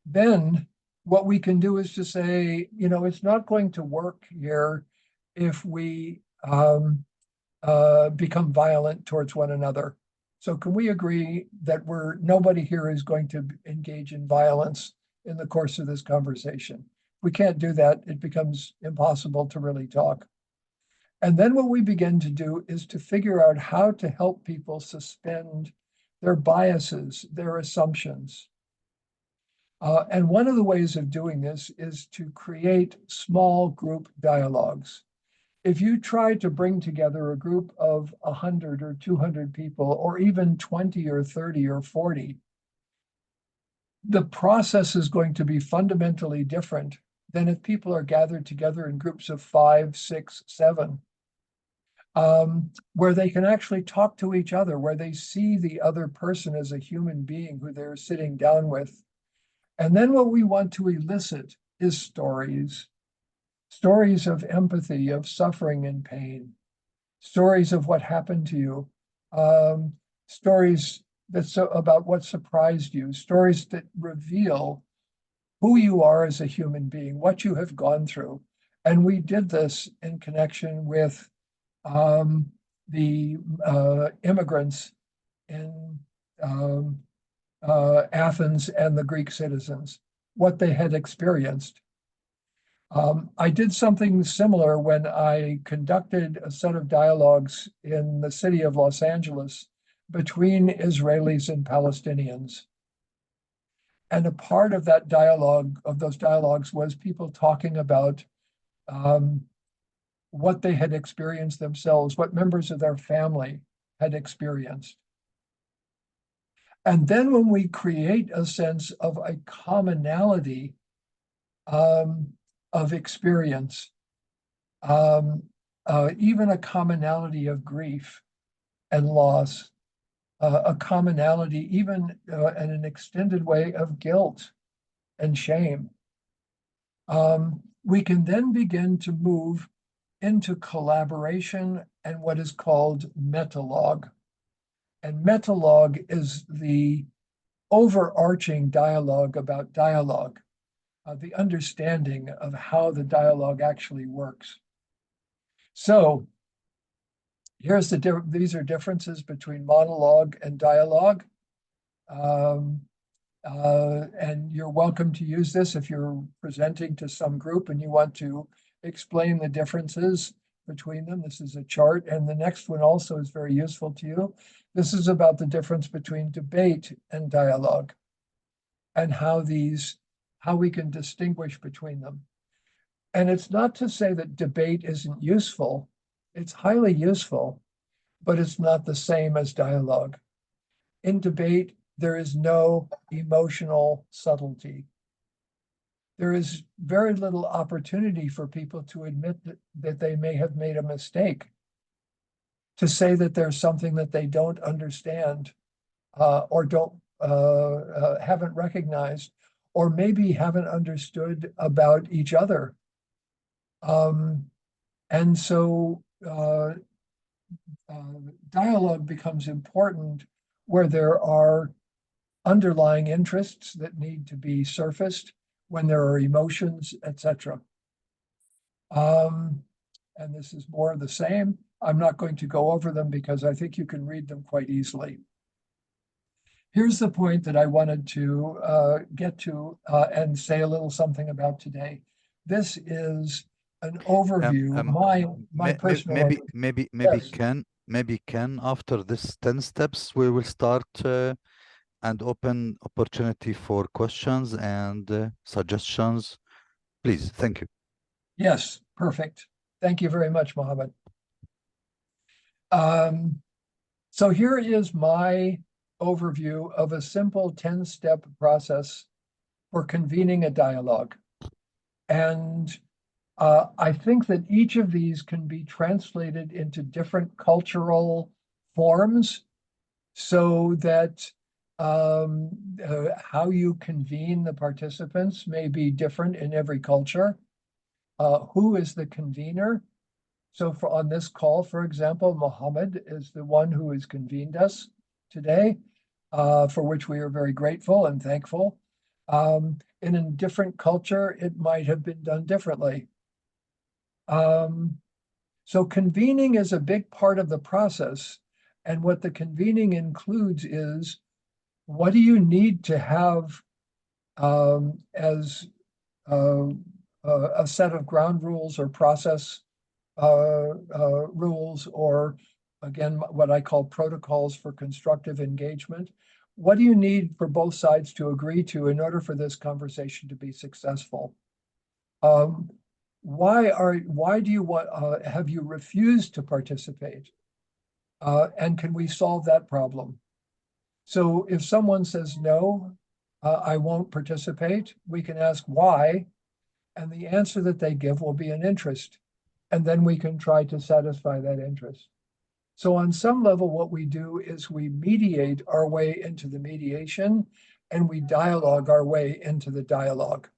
then what we can do is to say, it's not going to work here if we become violent towards one another. So can we agree that nobody here is going to engage in violence in the course of this conversation? If we can't do that, it becomes impossible to really talk. And then what we begin to do is to figure out how to help people suspend their biases, their assumptions. And one of the ways of doing this is to create small group dialogues. If you try to bring together a group of 100 or 200 people, or even 20 or 30 or 40, the process is going to be fundamentally different than if people are gathered together in groups of 5, 6, 7, where they can actually talk to each other, where they see the other person as a human being who they're sitting down with. And then what we want to elicit is stories of empathy, of suffering and pain, stories of what happened to you, stories about what surprised you, stories that reveal who you are as a human being, what you have gone through. And we did this in connection with the immigrants in Athens and the Greek citizens, what they had experienced. I did something similar when I conducted a set of dialogues in the city of Los Angeles between Israelis and Palestinians. And a part of that dialogue, of those dialogues, was people talking about what they had experienced themselves, what members of their family had experienced. And then when we create a sense of a commonality of experience, even a commonality of grief and loss, a commonality even in an extended way of guilt and shame, we can then begin to move into collaboration and what is called metalogue. And metalogue is the overarching dialogue about dialogue, the understanding of how the dialogue actually works. So here's these are differences between monologue and dialogue. And you're welcome to use this if you're presenting to some group and you want to explain the differences between them. This is a chart, and the next one also is very useful to you. This is about the difference between debate and dialogue. and how we can distinguish between them. And it's not to say that debate isn't useful. It's highly useful, but it's not the same as dialogue. In debate, there is no emotional subtlety. There is very little opportunity for people to admit that they may have made a mistake, to say that there's something that they don't understand or haven't recognized, or maybe haven't understood about each other. And so dialogue becomes important where there are underlying interests that need to be surfaced, when there are emotions, etc. And this is more of the same. I'm not going to go over them because I think you can read them quite easily. Here's the point that I wanted to get to and say a little something about today. This is an overview, my personal maybe Ken, after this 10 steps, we will start and open opportunity for questions and suggestions. Please, thank you. Yes, perfect. Thank you very much, Mohammed. So here is my overview of a simple 10-step process for convening a dialogue. And I think that each of these can be translated into different cultural forms so that how you convene the participants may be different in every culture. Who is the convener? So on this call, for example, Mohammed is the one who has convened us today, for which we are very grateful and thankful. In a different culture, it might have been done differently. So convening is a big part of the process. And what the convening includes is, what do you need to have as a set of ground rules or process rules, or again, what I call protocols for constructive engagement? What do you need for both sides to agree to in order for this conversation to be successful? Why do you want, have you refused to participate? And can we solve that problem? So if someone says, no, I won't participate, we can ask why, and the answer that they give will be an interest. And then we can try to satisfy that interest. So on some level, what we do is we mediate our way into the mediation, and we dialogue our way into the dialogue.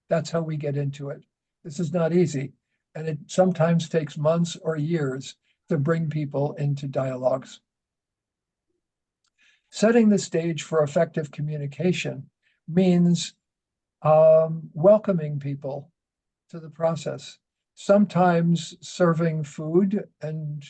That's how we get into it. This is not easy, and it sometimes takes months or years to bring people into dialogues. Setting the stage for effective communication means welcoming people to the process, sometimes serving food and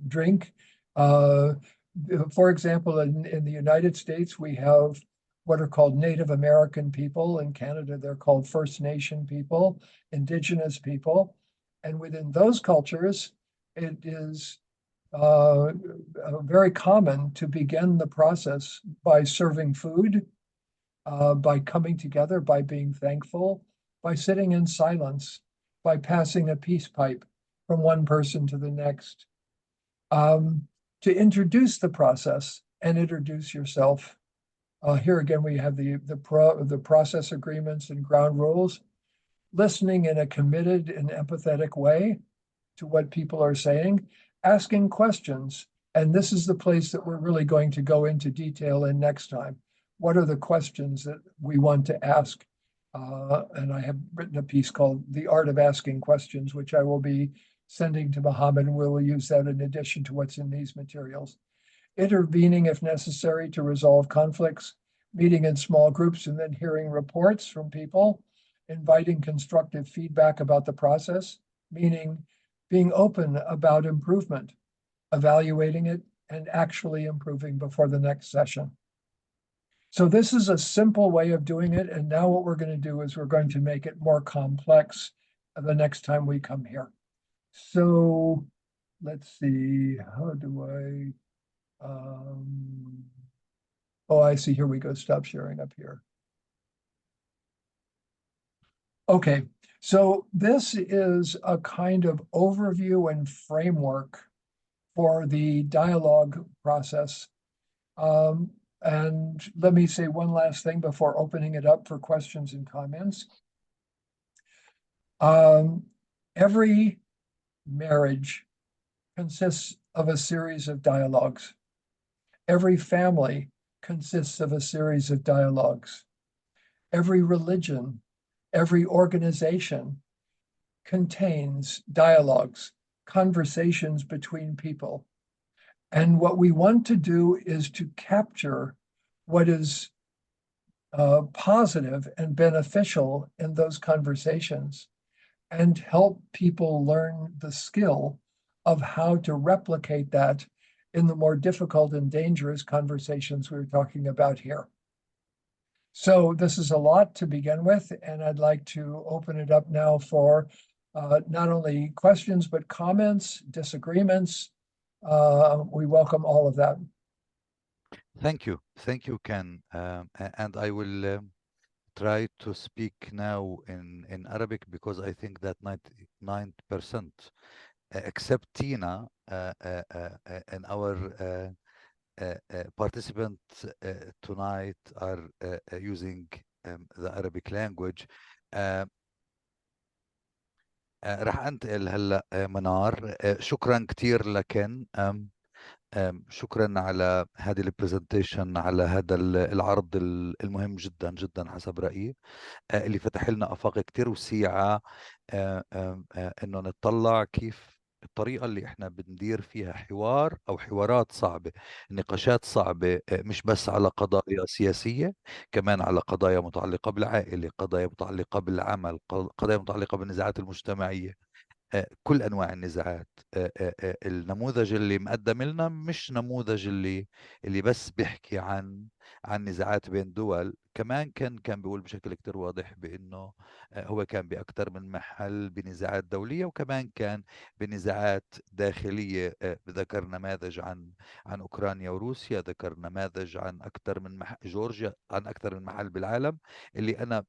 drink. For example, in the United States, we have what are called Native American people. In Canada, they're called First Nation people, Indigenous people. And within those cultures, it is very common to begin the process by serving food, by coming together, by being thankful, by sitting in silence, by passing a peace pipe from one person to the next. To introduce the process and introduce yourself. Here again, we have the process agreements and ground rules. Listening in a committed and empathetic way to what people are saying, asking questions. And this is the place that we're really going to go into detail in next time. What are the questions that we want to ask? And I have written a piece called The Art of Asking Questions, which I will be sending to Mohammed, and we will use that in addition to what's in these materials. Intervening if necessary to resolve conflicts, meeting in small groups and then hearing reports from people, inviting constructive feedback about the process, meaning being open about improvement, evaluating it, and actually improving before the next session. So this is a simple way of doing it. And now what we're going to do is we're going to make it more complex the next time we come here. So let's see, how do I, Oh, I see. Here we go. Stop sharing up here. Okay, so this is a kind of overview and framework for the dialogue process. And let me say one last thing before opening it up for questions and comments. Every marriage consists of a series of dialogues. Every family consists of a series of dialogues. Every religion, every organization contains dialogues, conversations between people. And what we want to do is to capture what is positive and beneficial in those conversations and help people learn the skill of how to replicate that in the more difficult and dangerous conversations we're talking about here. So this is a lot to begin with, and I'd like to open it up now for not only questions, but comments, disagreements. We welcome all of that. Thank you, Ken. And I will try to speak now in Arabic because I think that 99%, except Tina, and our participants tonight are using the Arabic language. راح انتقل هلا منار. شكرا كثير لكن شكرا على هذه البرزنتيشن، على هذا العرض المهم جدا جدا حسب رأيي، اللي فتح لنا آفاق كثير وسيعة انه نطلع كيف الطريقة اللي احنا بندير فيها حوار او حوارات صعبة، نقاشات صعبة، مش بس على قضايا سياسية، كمان على قضايا متعلقة بالعائلة، قضايا متعلقة بالعمل، قضايا متعلقة بالنزاعات المجتمعية، كل انواع النزاعات. النموذج اللي مقدم لنا مش نموذج اللي بس بيحكي عن نزاعات بين دول، كمان كان بيقول بشكل كتير واضح بانه هو كان باكثر من محل بنزاعات دوليه، وكمان كان بنزاعات داخليه. ذكر نماذج عن اوكرانيا وروسيا، ذكر نماذج عن اكثر من جورجيا، عن اكثر من محل بالعالم، اللي انا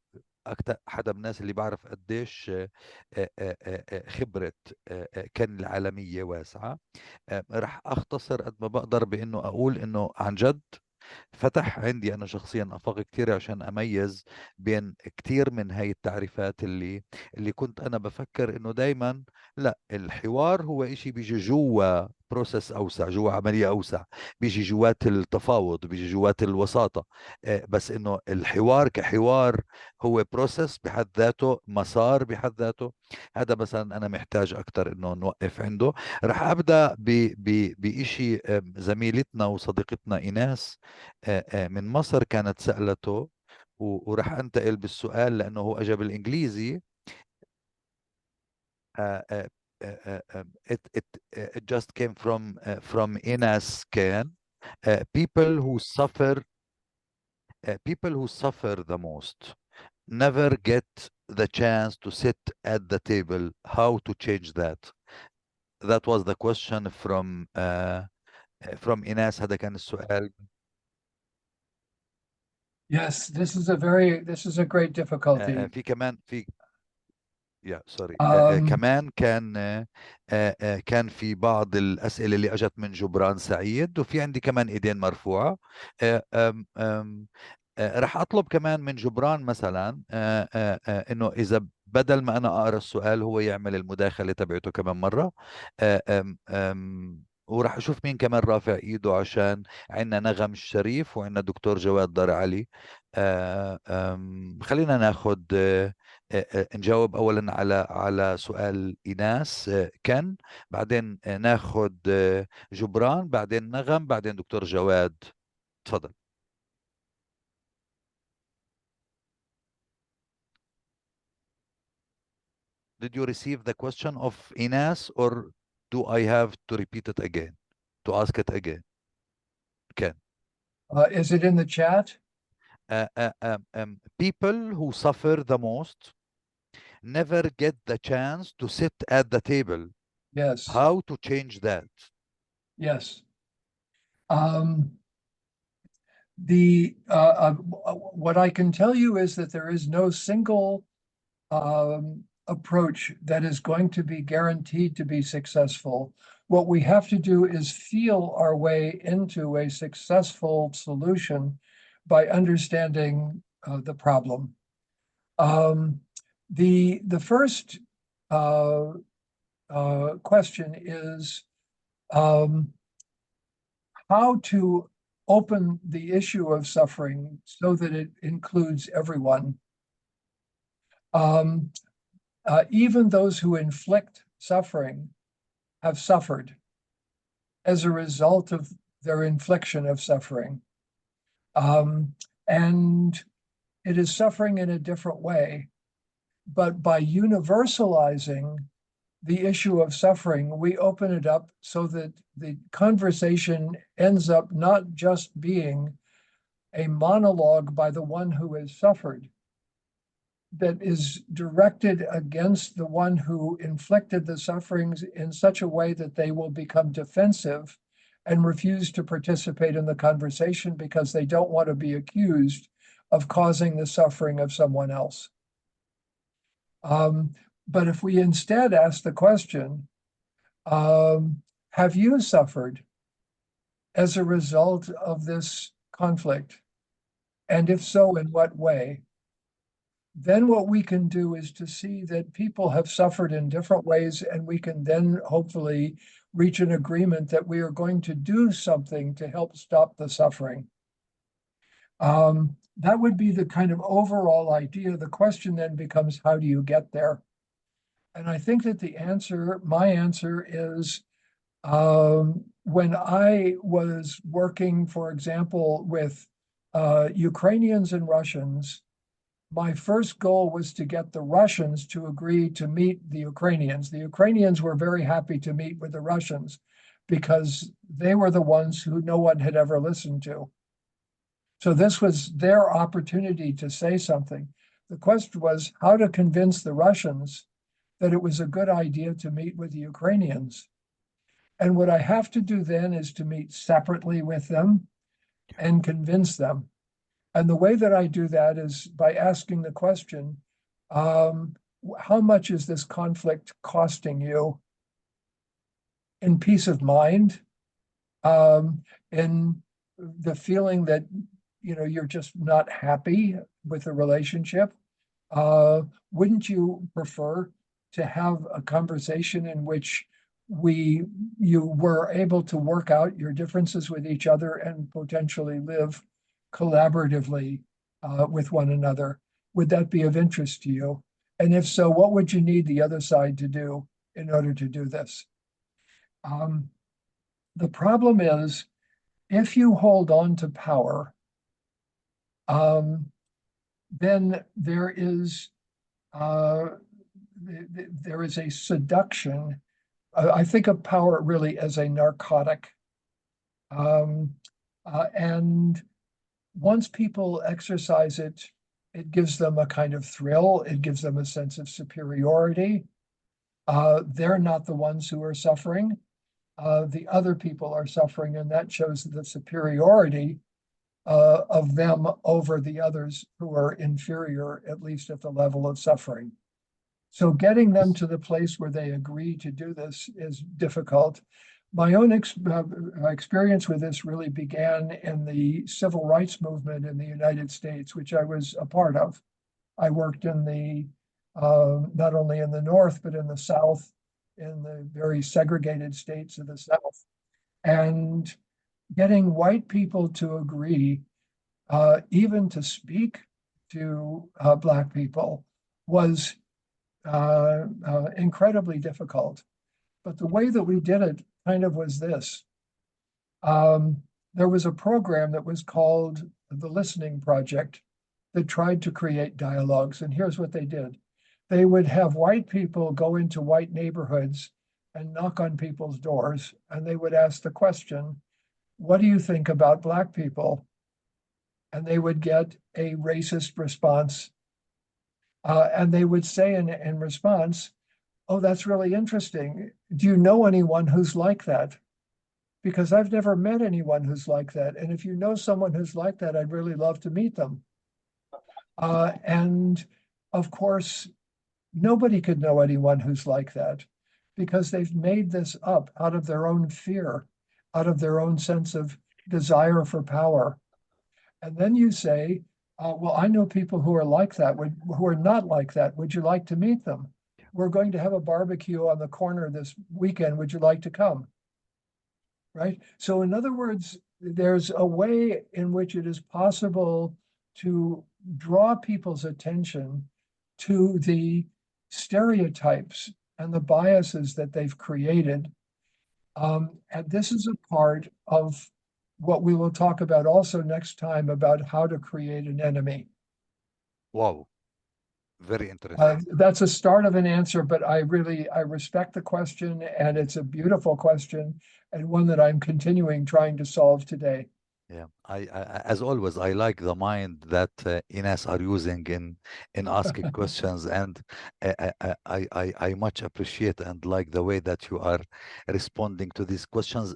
اكثر حدا من الناس اللي بعرف قديش خبرة كان العالمية واسعة. رح أختصر قد ما بقدر بأنه أقول أنه عن جد فتح عندي أنا شخصيا آفاق كثير عشان أميز بين كثير من هاي التعريفات اللي كنت أنا بفكر أنه دايما لا، الحوار هو إشي بيجي جوا بروسس أوسع، جوا عملية أوسع، بيجي جوات التفاوض، بيجي جوات الوساطة. بس أنه الحوار كحوار هو بروسس بحد ذاته، مسار بحد ذاته. هذا مثلا أنا محتاج أكثر أنه نوقف عنده. رح أبدأ بإشي زميلتنا وصديقتنا إيناس من مصر كانت سألته، ورح أنتقل بالسؤال لأنه هو أجا بالإنجليزي. it just came from Inas Khan. People who suffer the most never get the chance to sit at the table. How to change that? That was the question from Inas. هذا كان السؤال. Yes, this is a great difficulty. في كمان سوري. Um, كمان كان في بعض الأسئلة اللي أجت من جبران سعيد، وفي عندي كمان إيدين مرفوعة. رح أطلب كمان من جبران مثلا إنه إذا بدل ما أنا أقرأ السؤال هو يعمل المداخلة تبعته كمان مرة. وراح أشوف مين كمان رافع إيده، عشان عندنا نغم الشريف وعندنا دكتور جواد دار علي. خلينا ناخد نجاوب أولا على سؤال إيناس كان، بعدين ناخد جبران، بعدين نغم، بعدين دكتور جواد. تفضل. Did you receive the question of Inas, or do I have to repeat it again, to ask it again? Ken. Is it in the chat? People who suffer the most never get the chance to sit at the table. Yes. How to change that? Yes. What I can tell you is that there is no single approach that is going to be guaranteed to be successful. What we have to do is feel our way into a successful solution by understanding the problem. The first question is how to open the issue of suffering so that it includes everyone. Even those who inflict suffering have suffered as a result of their infliction of suffering. And it is suffering in a different way. But by universalizing the issue of suffering, we open it up so that the conversation ends up not just being a monologue by the one who has suffered, that is directed against the one who inflicted the sufferings in such a way that they will become defensive and refuse to participate in the conversation because they don't want to be accused of causing the suffering of someone else. But if we instead ask the question, have you suffered as a result of this conflict? And if so, in what way? Then what we can do is to see that people have suffered in different ways, and we can then hopefully reach an agreement that we are going to do something to help stop the suffering. That would be the kind of overall idea. The question then becomes, how do you get there? And I think that my answer is, when I was working, for example, with Ukrainians and Russians, my first goal was to get the Russians to agree to meet the Ukrainians. The Ukrainians were very happy to meet with the Russians because they were the ones who no one had ever listened to. So this was their opportunity to say something. The question was how to convince the Russians that it was a good idea to meet with the Ukrainians. And what I have to do then is to meet separately with them and convince them. And the way that I do that is by asking the question, how much is this conflict costing you in peace of mind, in the feeling that you're just not happy with the relationship? Wouldn't you prefer to have a conversation in which you were able to work out your differences with each other and potentially live collaboratively with one another? Would that be of interest to you? And if so, what would you need the other side to do in order to do this? The problem is, if you hold on to power, then there is a seduction. I think of power really as a narcotic. And once people exercise it, it gives them a kind of thrill. It gives them a sense of superiority. They're not the ones who are suffering. The other people are suffering, and that shows the superiority of them over the others who are inferior, at least at the level of suffering. So getting them to the place where they agree to do this is difficult. My own experience with this really began in the civil rights movement in the United States, which I was a part of. I worked in not only in the North, but in the South, in the very segregated states of the South. And getting white people to agree, even to speak to Black people, was incredibly difficult. But the way that we did it kind of was this. There was a program that was called the Listening Project that tried to create dialogues. And here's what they did. They would have white people go into white neighborhoods and knock on people's doors. And they would ask the question, what do you think about Black people? And they would get a racist response. And they would say in response, oh, that's really interesting. Do you know anyone who's like that? because I've never met anyone who's like that. And if you know someone who's like that, I'd really love to meet them. And of course, nobody could know anyone who's like that because they've made this up out of their own fear, out of their own sense of desire for power. And then you say, well, I know people who are like that, who are not like that. Would you like to meet them? We're going to have a barbecue on the corner this weekend. Would you like to come? Right? So in other words, there's a way in which it is possible to draw people's attention to the stereotypes and the biases that they've created. And this is a part of what we will talk about also next time about how to create an enemy. Wow. Very interesting. That's a start of an answer, but I respect the question, and it's a beautiful question and one that I'm continuing trying to solve today. Yeah, I as always, I like the mind that Ines are using in asking questions, and I much appreciate and like the way that you are responding to these questions.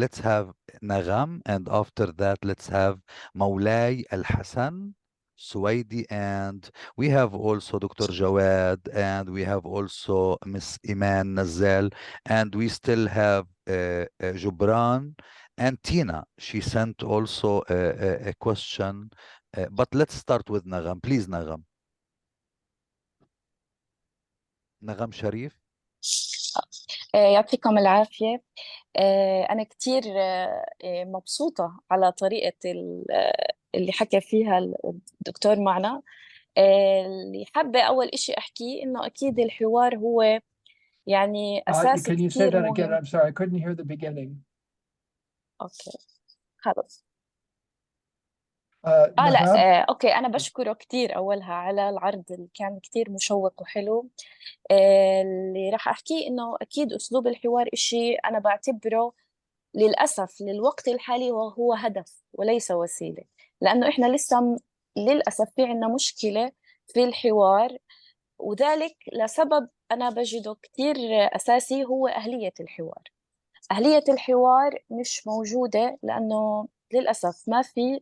Let's have Nagam, and after that, let's have Maulay Al Hassan Suwaidi, and we have also Dr. Jawad, and we have also Miss Iman Nazal, and we still have Jubran. And Tina, she sent also a question, but let's start with Nagam. Please, Nagam. Nagam Sharif. يعطيكم العافية. أنا كتير مبسوطة على طريقة اللي حكى فيها الدكتور معنا. اللي حابة أول إشي أحكي إنه أكيد الحوار هو يعني أساس Can you say كتير that again? مهم. I'm sorry, I couldn't hear the beginning. أوكي خلص. Nagam? لا أوكي، أنا بشكره كتير أولها على العرض اللي كان كتير مشوق وحلو. اللي راح أحكيه إنه أكيد أسلوب الحوار إشي أنا بعتبره للأسف للوقت الحالي وهو هدف وليس وسيلة، لأنه إحنا لسه للأسف في عنا مشكلة في الحوار، وذلك لسبب أنا بجده كتير أساسي هو أهلية الحوار. أهلية الحوار مش موجودة لأنه للأسف ما في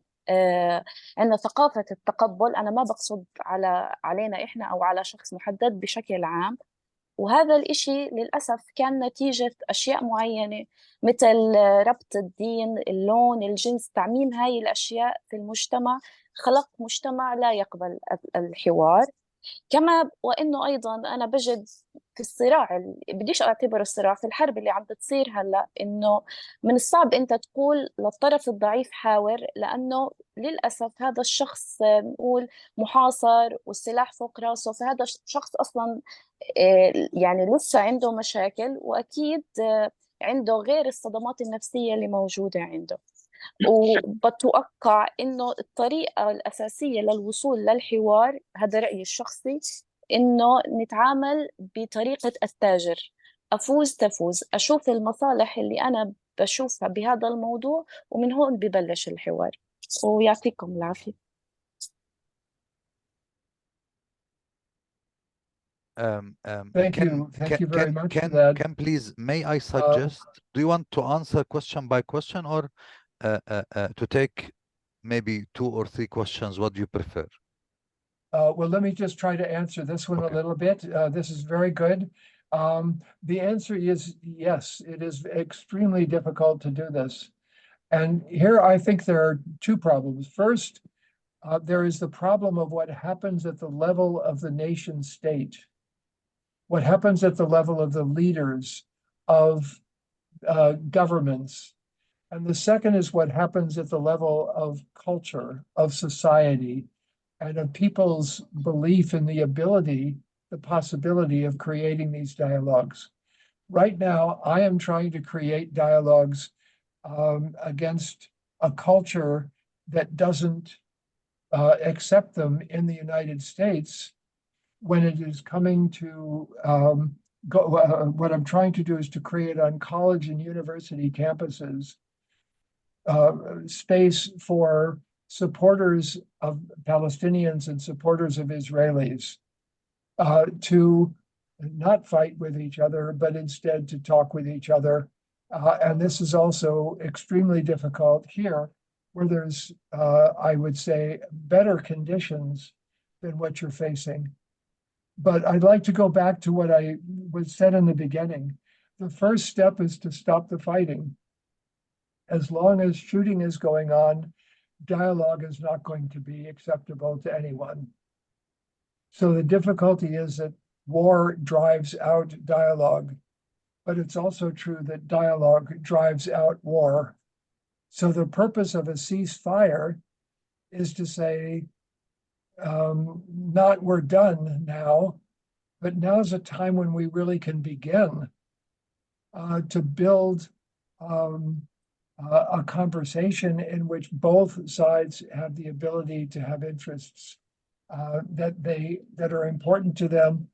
عندنا ثقافة التقبل. أنا ما بقصد علينا إحنا أو على شخص محدد بشكل عام، وهذا الإشي للأسف كان نتيجة أشياء معينة مثل ربط الدين، اللون، الجنس، تعميم هاي الأشياء في المجتمع خلق مجتمع لا يقبل الحوار. كما وإنه أيضا أنا بجد في الصراع، بديش أعتبره الصراع، في الحرب اللي عم بتصير هلأ، إنه من الصعب أنت تقول للطرف الضعيف حاور، لأنه للأسف هذا الشخص نقول محاصر والسلاح فوق راسه، فهذا الشخص أصلا يعني لسه عنده مشاكل، وأكيد عنده غير الصدمات النفسية اللي موجودة عنده. وبتوقع إنه الطريقة الأساسية للوصول للحوار، هذا رأيي الشخصي، إنه نتعامل بطريقة التاجر، أفوز تفوز، أشوف المصالح اللي أنا بشوفها بهذا الموضوع، ومن هون ببلش الحوار. ويعطيكم العافية. Thank you very much for that. Can please, may I suggest, do you want to answer question by question, or to take maybe 2 or 3 questions? What do you prefer? Well, let me just try to answer this one a little bit. This is very good. The answer is yes, it is extremely difficult to do this. And here I think there are 2 problems. First, there is the problem of what happens at the level of the nation state, what happens at the level of the leaders of governments. And the second is what happens at the level of culture, of society, and of people's belief in the ability, the possibility of creating these dialogues. Right now, I am trying to create dialogues against a culture that doesn't accept them in the United States when it is coming to what I'm trying to do is to create on college and university campuses space for supporters of Palestinians and supporters of Israelis to not fight with each other, but instead to talk with each other And this is also extremely difficult here, where there's, I would say, better conditions than what you're facing. But I'd like to go back to what I was said in the beginning. The first step is to stop the fighting. As long as shooting is going on, dialogue is not going to be acceptable to anyone. So the difficulty is that war drives out dialogue, but it's also true that dialogue drives out war. So the purpose of a ceasefire is to say, not we're done now, but now's a time when we really can begin to build a conversation in which both sides have the ability to have interests that are important to them,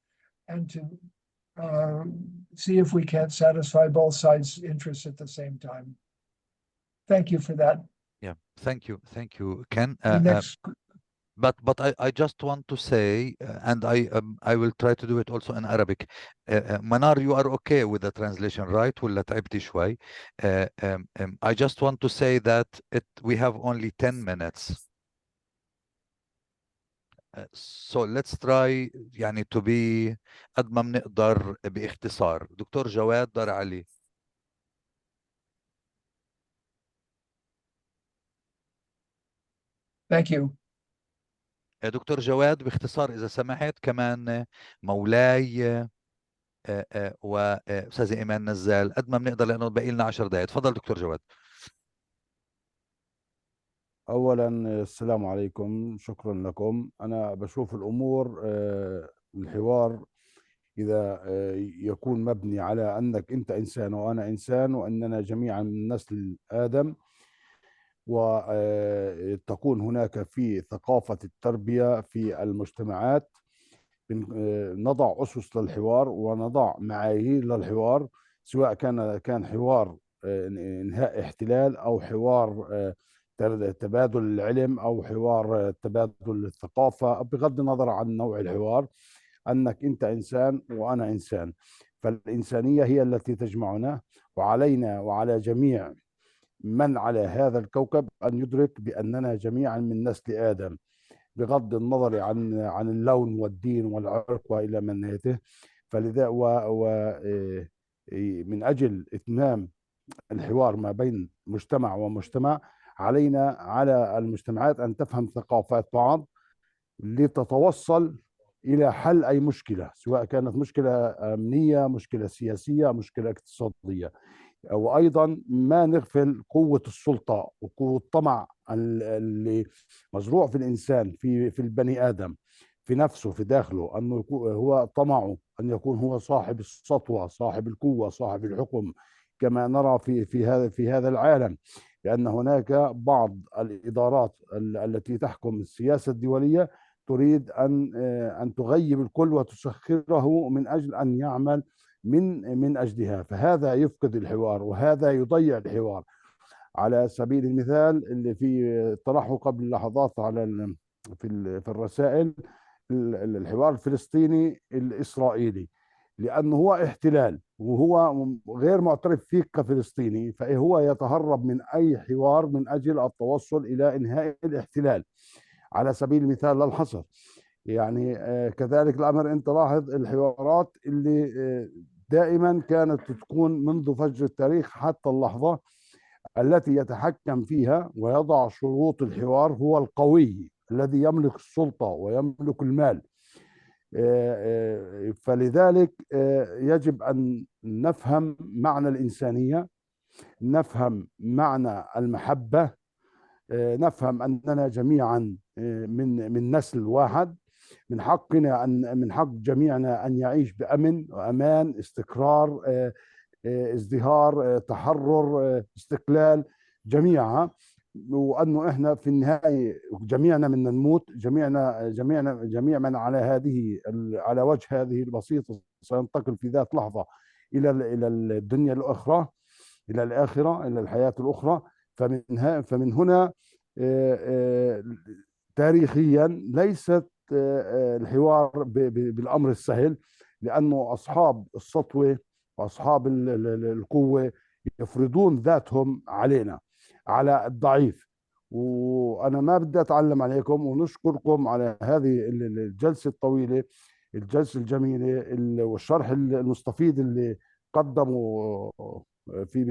and to see if we can't satisfy both sides' interests at the same time. Thank you for that. Yeah, thank you, Ken. The next, But I just want to say, and I will try to do it also in Arabic. Manar, you are okay with the translation, right? ولا تعبتي شوي? I just want to say that we have only 10 minutes. So let's try يعني to be قد ما بنقدر باختصار. دكتور جواد دار علي. thank you. دكتور جواد باختصار إذا سمحت، كمان مولاي وأستاذة إيمان نزال، قد ما بنقدر لأنه باقي لنا 10 دقائق. تفضل دكتور جواد. أولا السلام عليكم، شكرا لكم. أنا بشوف الأمور الحوار إذا يكون مبني على أنك أنت إنسان وأنا إنسان وأننا جميعا من نسل آدم، وتكون هناك في ثقافة التربية في المجتمعات، نضع أسس للحوار ونضع معايير للحوار، سواء كان حوار إنهاء احتلال أو حوار تبادل العلم أو حوار تبادل الثقافة، بغض النظر عن نوع الحوار، أنك أنت إنسان وأنا إنسان. فالإنسانية هي التي تجمعنا، وعلينا وعلى جميع من على هذا الكوكب أن يدرك بأننا جميعا من نسل آدم، بغض النظر عن اللون والدين والعرق وإلى من نهايته. فلذا من أجل إتمام الحوار ما بين مجتمع ومجتمع، علينا على المجتمعات أن تفهم ثقافات بعض لتتوصل إلى حل أي مشكلة، سواء كانت مشكلة أمنية، مشكلة سياسية، مشكلة اقتصادية. وأيضا ما نغفل قوة السلطة وقوة الطمع اللي مزروع في الإنسان، في البني آدم، في نفسه، في داخله، أنه هو طمعه أن يكون هو صاحب السطوة، صاحب القوة، صاحب الحكم، كما نرى في هذا العالم، لأن هناك بعض الإدارات التي تحكم السياسة الدولية تريد أن تغيب الكل وتسخره من أجل أن يعمل من أجلها. فهذا يفقد الحوار وهذا يضيع الحوار. على سبيل المثال اللي في طرحه قبل لحظات في الرسائل، الحوار الفلسطيني الإسرائيلي، لأنه هو احتلال وهو غير معترف فيه كفلسطيني، فهو يتهرب من أي حوار من أجل التوصل إلى إنهاء الاحتلال، على سبيل المثال لا الحصر. يعني كذلك الأمر، أنت لاحظ الحوارات اللي دائما كانت تكون منذ فجر التاريخ حتى اللحظة التي يتحكم فيها ويضع شروط الحوار هو القوي الذي يملك السلطة ويملك المال. فلذلك يجب أن نفهم معنى الإنسانية، نفهم معنى المحبة، نفهم أننا جميعا من نسل واحد، من حق جميعنا أن يعيش بأمن وأمان، استقرار، ازدهار، تحرر، استقلال، جميعا. وأنه إحنا في النهاية جميعنا من نموت، جميع من على وجه هذه البسيطة سينتقل في ذات لحظة إلى الدنيا الأخرى، إلى الآخرة، إلى الحياة الأخرى. فمن هنا تاريخيا ليست الحوار بالأمر السهل، لأنه أصحاب السطوة وأصحاب القوة يفرضون ذاتهم علينا، على الضعيف. وأنا ما بدي أتعلم عليكم، ونشكركم على هذه الجلسة الطويلة، الجلسة الجميلة، والشرح المستفيض اللي قدمه في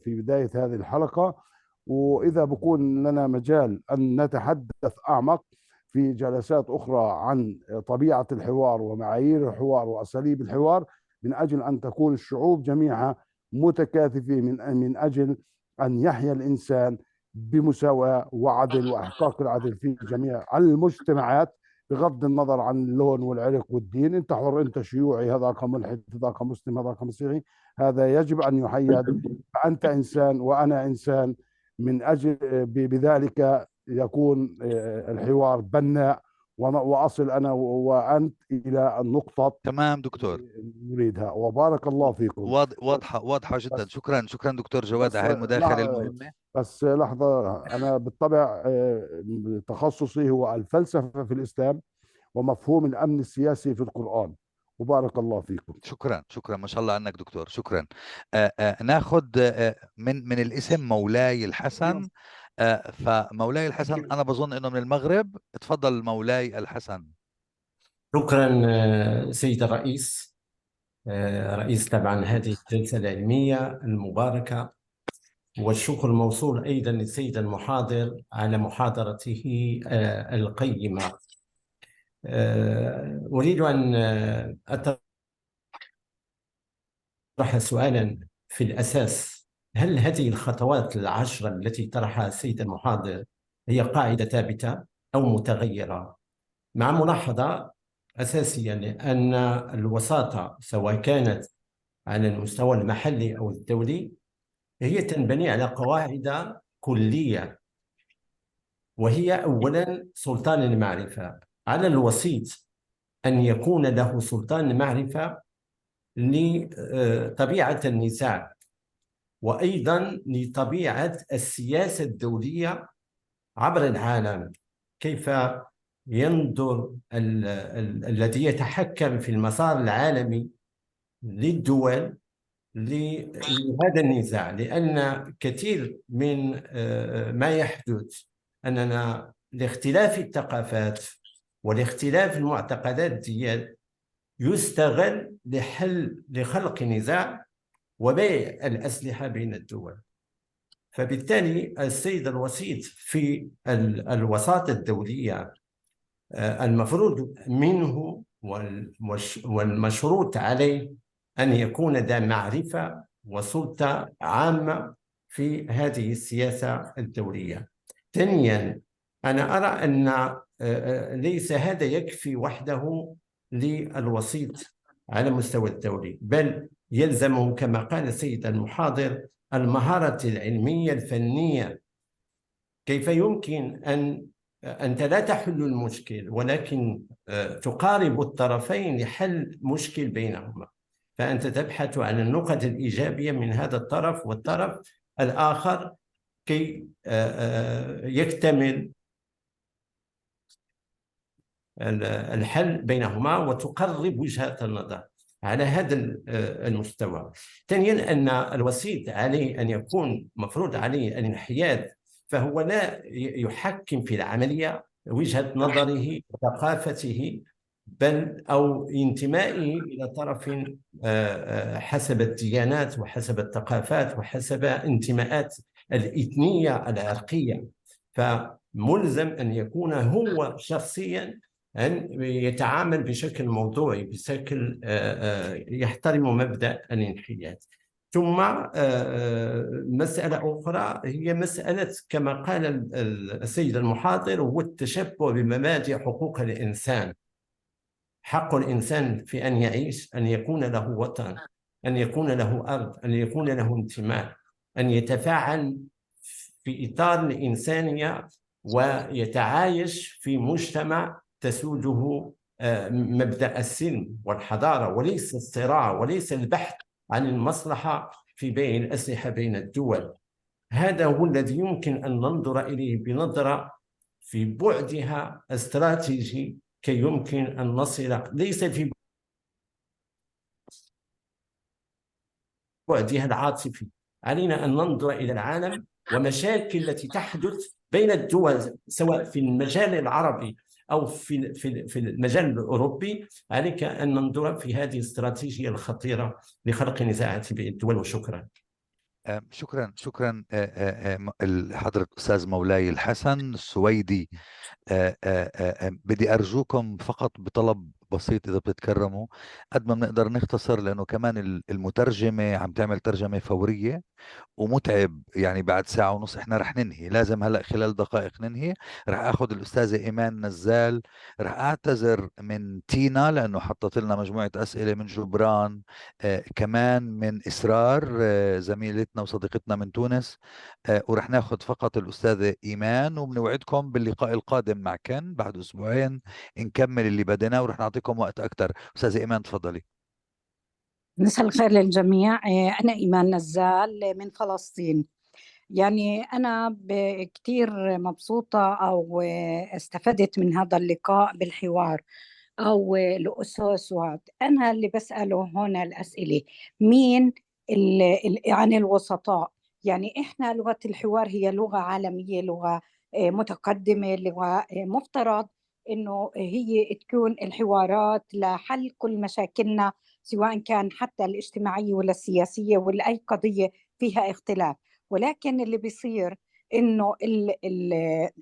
بداية هذه الحلقة. وإذا بكون لنا مجال أن نتحدث أعمق في جلسات أخرى عن طبيعة الحوار ومعايير الحوار وأساليب الحوار، من أجل أن تكون الشعوب جميعها متكاتفة، من أجل أن يحيا الإنسان بمساواة وعدل وإحقاق العدل في جميع المجتمعات، بغض النظر عن اللون والعرق والدين. انت حر، انت شيوعي، هذاك ملحد، هذاك مسلم، هذاك مسيحي، هذا يجب ان يحيد. فانت انسان وانا انسان، من اجل بذلك يكون الحوار بناء، واصل انا وانت الى النقطه تمام دكتور، نريدها. وبارك الله فيكم. واضحة جدا. بس شكرا دكتور جواد بس على هاي المداخلة لا المهمة. بس لحظة، أنا بالطبع تخصصي هو الفلسفة في الإسلام ومفهوم الأمن السياسي في القرآن. وبارك الله فيكم. شكرا ما شاء الله عنك دكتور، شكرا. ناخد من الاسم مولاي الحسن. فمولاي الحسن أنا بظن أنه من المغرب. تفضل مولاي الحسن. شكرا سيد الرئيس، رئيس طبعا هذه الجلسة العلمية المباركة، والشكر موصول أيضا للسيد المحاضر على محاضرته القيمة. أريد أن أطرح سؤالا في الأساس: هل هذه الخطوات العشرة التي طرحها السيد المحاضر هي قاعدة ثابتة أو متغيرة؟ مع ملاحظة أساسية، لأن الوساطة سواء كانت على المستوى المحلي أو الدولي هي تنبني على قواعد كلية، وهي أولا سلطان المعرفة. على الوسيط أن يكون له سلطان المعرفة لطبيعة النزاع، وأيضا لطبيعة السياسة الدولية عبر العالم، كيف ينظر الذي يتحكم في المسار العالمي للدول لهذا النزاع. لأن كثير من ما يحدث أننا لاختلاف الثقافات ولاختلاف المعتقدات ديال يستغل لخلق نزاع وبيع الأسلحة بين الدول. فبالتالي السيد الوسيط في الوساطة الدولية المفروض منه والمشروط عليه أن يكون ذا معرفة وسلطة عامة في هذه السياسة الدولية. ثانيا، أنا أرى أن ليس هذا يكفي وحده للوسيط على مستوى الدولي، بل يلزمه كما قال السيد المحاضر المهارة العلمية الفنية. كيف يمكن أن أنت لا تحل المشكل ولكن تقارب الطرفين لحل مشكل بينهما؟ فأنت تبحث عن النقط الإيجابية من هذا الطرف والطرف الآخر كي يكتمل الحل بينهما وتقرب وجهات النظر على هذا المستوى. ثانيا، أن الوسيط عليه أن يكون مفروض عليه الانحياز، فهو لا يحكم في العملية وجهة نظره وثقافته، بل أو انتمائه إلى طرف حسب الديانات وحسب الثقافات وحسب انتماءات الإثنية العرقية. فملزم أن يكون هو شخصيا أن يتعامل بشكل موضوعي، بشكل يحترم مبدأ الانحياز. ثم مسألة أخرى هي مسألة كما قال السيد المحاضر هو التشبع بمبادئ حقوق الإنسان. حق الإنسان في أن يعيش، أن يكون له وطن، أن يكون له أرض، أن يكون له انتماء، أن يتفاعل في إطار الإنسانية ويتعايش في مجتمع تسوده مبدأ السلم والحضارة، وليس الصراع وليس البحث عن المصلحة في بيع الأسلحة بين الدول. هذا هو الذي يمكن أن ننظر إليه بنظرة في بعدها استراتيجي كي يمكن أن نصل، ليس في بعدها العاطفي، علينا أن ننظر إلى العالم ومشاكل التي تحدث بين الدول سواء في المجال العربي أو في المجال الأوروبي. عليك أن ننظر في هذه الاستراتيجية الخطيرة لخلق نزاعات بين الدول. وشكرا. شكرا حضرة أستاذ مولاي الحسن السويدي. بدي أرجوكم فقط بطلب بسيط إذا بتتكرموا قد ما بنقدر نختصر، لأنه كمان المترجمة عم تعمل ترجمة فورية ومتعب، يعني بعد ساعة ونص احنا رح ننهي، لازم هلأ خلال دقائق ننهي. رح اخذ الأستاذة إيمان نزال. رح اعتذر من تينا لأنه حطت لنا مجموعة أسئلة من جبران، كمان من إسرار زميلتنا وصديقتنا من تونس، ورح ناخذ فقط الأستاذة إيمان، وبنوعدكم باللقاء القادم مع كن بعد أسبوعين نكمل اللي بدنا ورح نعطيكم وقت أكثر. أستاذة إيمان تفضلي. مساء الخير للجميع. أنا إيمان نزال من فلسطين. يعني أنا كتير مبسوطة أو استفدت من هذا اللقاء بالحوار أو الأسس. أنا اللي بسأله هنا الأسئلة مين عن الوسطاء. يعني إحنا لغة الحوار هي لغة عالمية، لغة متقدمة، لغة مفترض إنه هي تكون الحوارات لحل كل مشاكلنا، سواء كان حتى الاجتماعية ولا السياسية ولا أي قضية فيها اختلاف. ولكن اللي بيصير إنه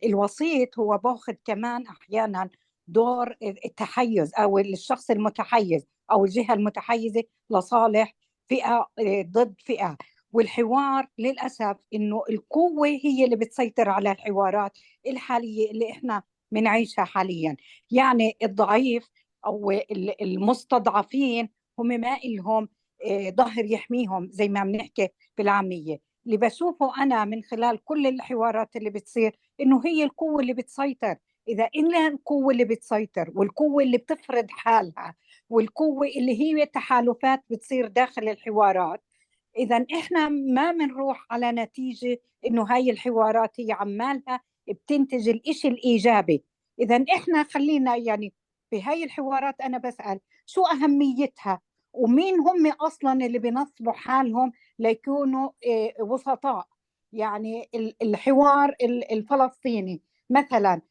الوسيط هو باخذ كمان أحيانا دور التحيز أو الشخص المتحيز أو الجهة المتحيزة لصالح فئة ضد فئة. والحوار للأسف إنه القوة هي اللي بتسيطر على الحوارات الحالية اللي إحنا بنعيشها حاليا. يعني الضعيف أو المستضعفين هم ما إلهم ظهر يحميهم زي ما بنحكي بالعامية. اللي بشوفه أنا من خلال كل الحوارات اللي بتصير إنه هي القوة اللي بتسيطر. إذا إنها القوة اللي بتسيطر والقوة اللي بتفرض حالها والقوة اللي هي تحالفات بتصير داخل الحوارات، إذا إحنا ما بنروح على نتيجة إنه هاي الحوارات هي عمالها بتنتج الإشي الإيجابي. إذا إحنا خلينا يعني في هاي الحوارات أنا بسأل شو أهميتها ومين هم أصلا اللي بنصبوا حالهم ليكونوا وسطاء. يعني الحوار الفلسطيني مثلا،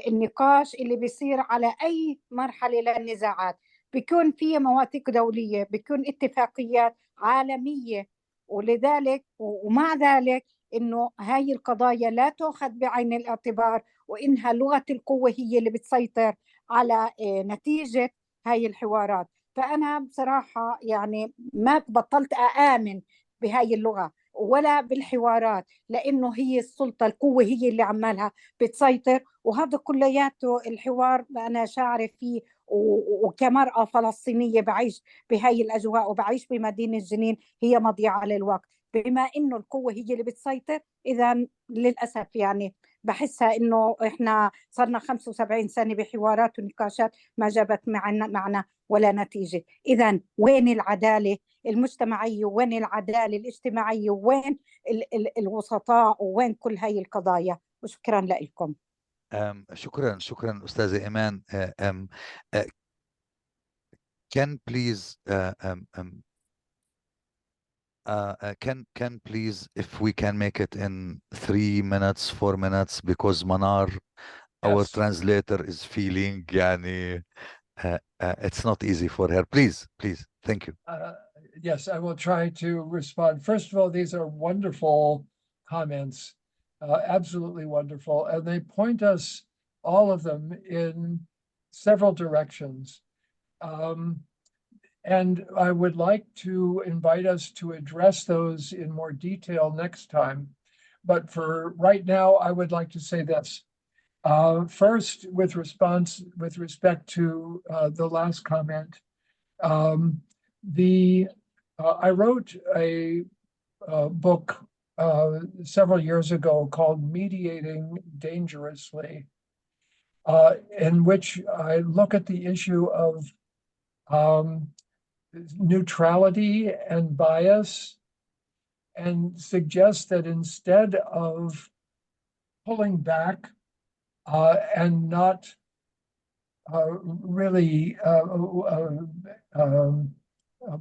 النقاش اللي بيصير على أي مرحلة للنزاعات بيكون فيه مواثيق دولية، بيكون اتفاقيات عالمية. ولذلك ومع ذلك إنه هاي القضايا لا تؤخذ بعين الاعتبار، وإنها لغة القوة هي اللي بتسيطر على نتيجة هاي الحوارات. فأنا بصراحة يعني ما بطلت أآمن بهاي اللغة ولا بالحوارات، لأنه هي السلطة القوة هي اللي عمالها بتسيطر. وهذا كلياته الحوار أنا شاعرة فيه، وكمرأة فلسطينية بعيش بهاي الأجواء وبعيش بمدينة جنين، هي مضيعة للوقت. بما إنه القوة هي اللي بتسيطر، إذا للأسف يعني بحسها إنه إحنا صرنا 75 سنة بحوارات ونقاشات ما جابت معنا ولا نتيجة. إذا وين العدالة المجتمعية وين العدالة الاجتماعية وين الوسطاء وين كل هاي القضايا؟ وشكرا لكم. شكرا أستاذة إيمان. can please can please if we can make it in 3 minutes 4 minutes because Manar our Yes. translator is feeling يعني it's not easy for her. Please thank you. Yes, I will try to respond. First of all, these are wonderful comments, absolutely wonderful. And they point us, all of them, in several directions. And I would like to invite us to address those in more detail next time. But for right now, I would like to say this. First, with respect to the last comment, I wrote a book several years ago called Mediating Dangerously, in which I look at the issue of neutrality and bias and suggest that instead of pulling back and not really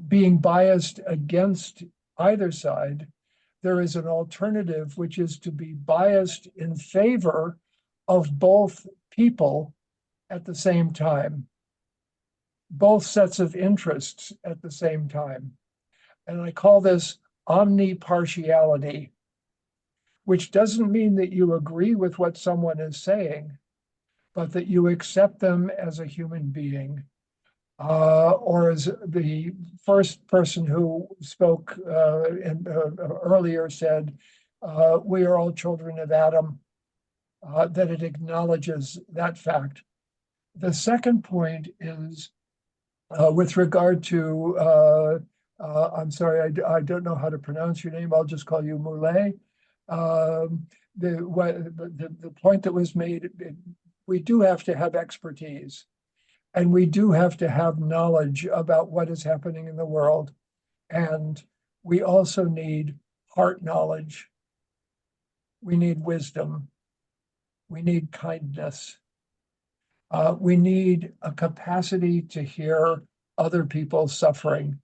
being biased against either side, there is an alternative, which is to be biased in favor of both people at the same time, both sets of interests at the same time. And I call this omnipartiality, which doesn't mean that you agree with what someone is saying, but that you accept them as a human being. Or as the first person who spoke earlier said, we are all children of Adam, that it acknowledges that fact. The second point is with regard to, I'm sorry, I don't know how to pronounce your name, I'll just call you Moulay. The point that was made, we do have to have expertise. And we do have to have knowledge about what is happening in the world. And we also need heart knowledge. We need wisdom. We need kindness. We need a capacity to hear other people's suffering.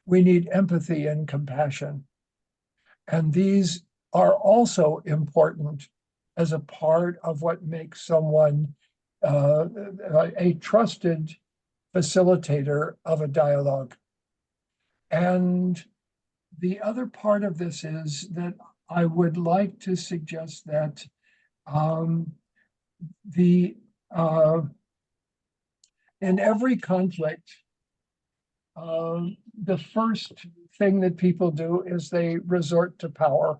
We need empathy and compassion. And these are also important as a part of what makes someone a trusted facilitator of a dialogue. And the other part of this is that I would like to suggest that in every conflict, the first thing that people do is they resort to power.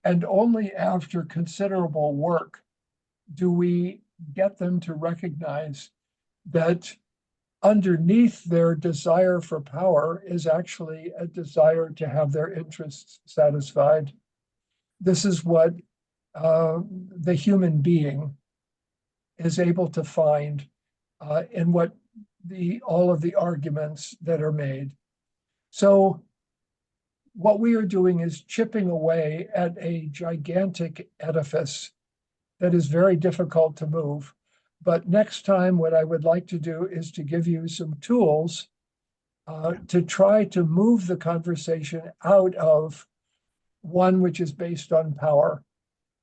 And only after considerable work do we get them to recognize that underneath their desire for power is actually a desire to have their interests satisfied. This is what the human being is able to find in what all of the arguments that are made. So what we are doing is chipping away at a gigantic edifice that is very difficult to move. But next time, what I would like to do is to give you some tools to try to move the conversation out of one which is based on power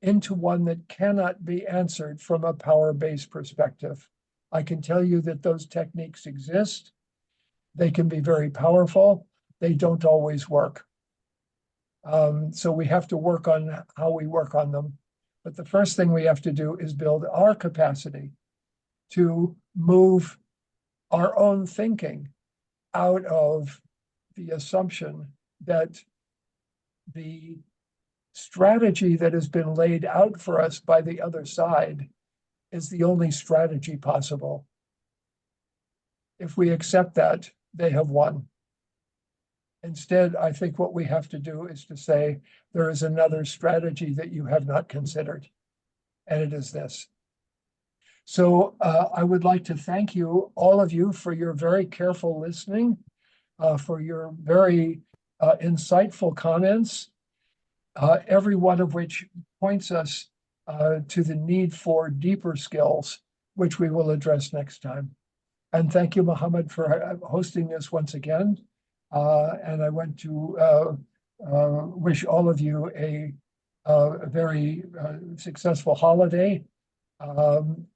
into one that cannot be answered from a power-based perspective. I can tell you that those techniques exist. They can be very powerful. They don't always work. So we have to work on how we work on them. But the first thing we have to do is build our capacity to move our own thinking out of the assumption that the strategy that has been laid out for us by the other side is the only strategy possible. If we accept that, they have won. Instead, I think what we have to do is to say, there is another strategy that you have not considered, and it is this. So I would like to thank you, all of you, for your very careful listening, for your very insightful comments, every one of which points us to the need for deeper skills, which we will address next time. And thank you, Muhammad, for hosting this once again. And I want to wish all of you a very successful holiday.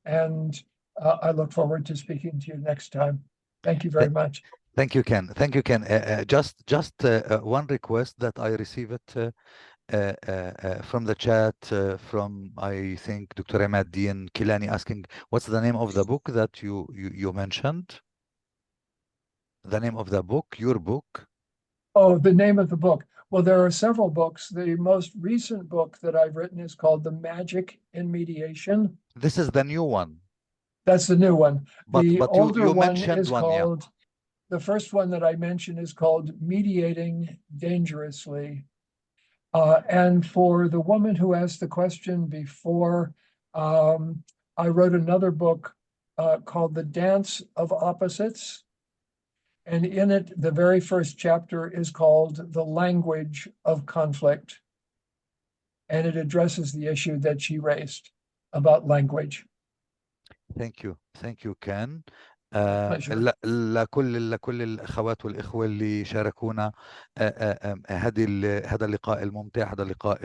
And I look forward to speaking to you next time. Thank you very much. Thank you, Ken. Thank you, Ken. Just one request that I received from the chat from, I think, Dr. Ahmad-Din Kilani asking, what's the name of the book that you mentioned? The name of the book, your book? Oh, the name of the book. Well, there are several books. The most recent book that I've written is called The Magic in Mediation. This is the new one. That's the new one. But The older you one mentioned is one, called, the first one that I mentioned is called Mediating Dangerously. And for the woman who asked the question before, I wrote another book called The Dance of Opposites. And in it, the very first chapter is called The Language of Conflict. And it addresses the issue that she raised about language. Thank you. Thank you, Ken. pleasure. لكل الأخوات والإخوة اللي شاركونا هذا اللقاء الممتع، هذا اللقاء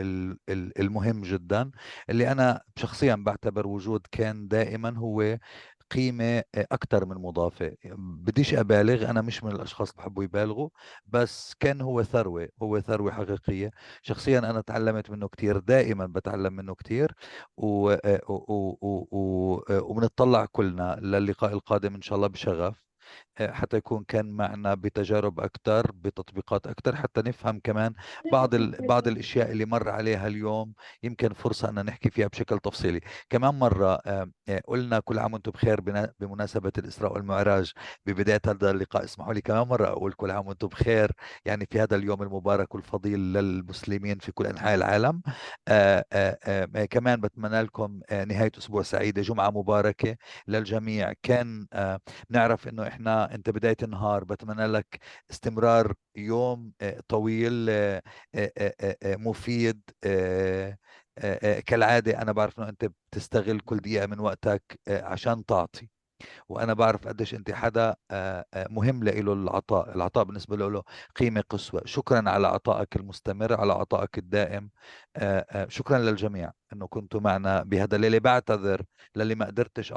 المهم جدا، اللي أنا شخصيا بعتبر وجود كان دائما هو قيمة أكثر من مضافة. بديش أبالغ، أنا مش من الأشخاص اللي بحبوا يبالغوا، بس كان هو ثروة، هو ثروة حقيقية. شخصيا أنا تعلمت منه كتير، دائما بتعلم منه كتير، وبنطلع كلنا للقاء القادم إن شاء الله بشغف، حتى يكون كان معنا بتجارب أكثر، بتطبيقات أكثر، حتى نفهم كمان بعض الأشياء اللي مر عليها اليوم، يمكن فرصة أن نحكي فيها بشكل تفصيلي. كمان مرة قلنا كل عام وانتم بخير بمناسبة الإسراء والمعراج ببداية هذا اللقاء. اسمحوا لي كمان مرة أقول كل عام وانتم بخير، يعني في هذا اليوم المبارك والفضيل للمسلمين في كل أنحاء العالم. كمان بتمنى لكم نهاية أسبوع سعيدة، جمعة مباركة للجميع. كان نعرف انه انت بداية النهار، بتمنى لك استمرار يوم طويل مفيد. كالعادة أنا بعرف أنه أنت بتستغل كل دقيقة من وقتك عشان تعطي، وأنا بعرف قديش أنت حدا مهم له العطاء بالنسبة له قيمة قصوى. شكرا على عطائك المستمر، على عطائك الدائم. شكرا للجميع أنه كنتوا معنا بهذا الليلة. بعتذر للي ما قدرتش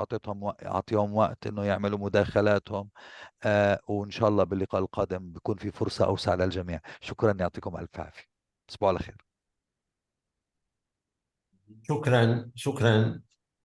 أعطيهم وقت أنه يعملوا مداخلاتهم، وإن شاء الله باللقاء القادم بيكون في فرصة أوسع للجميع. شكرا، يعطيكم ألف عافية، تصبحوا على خير. شكرا.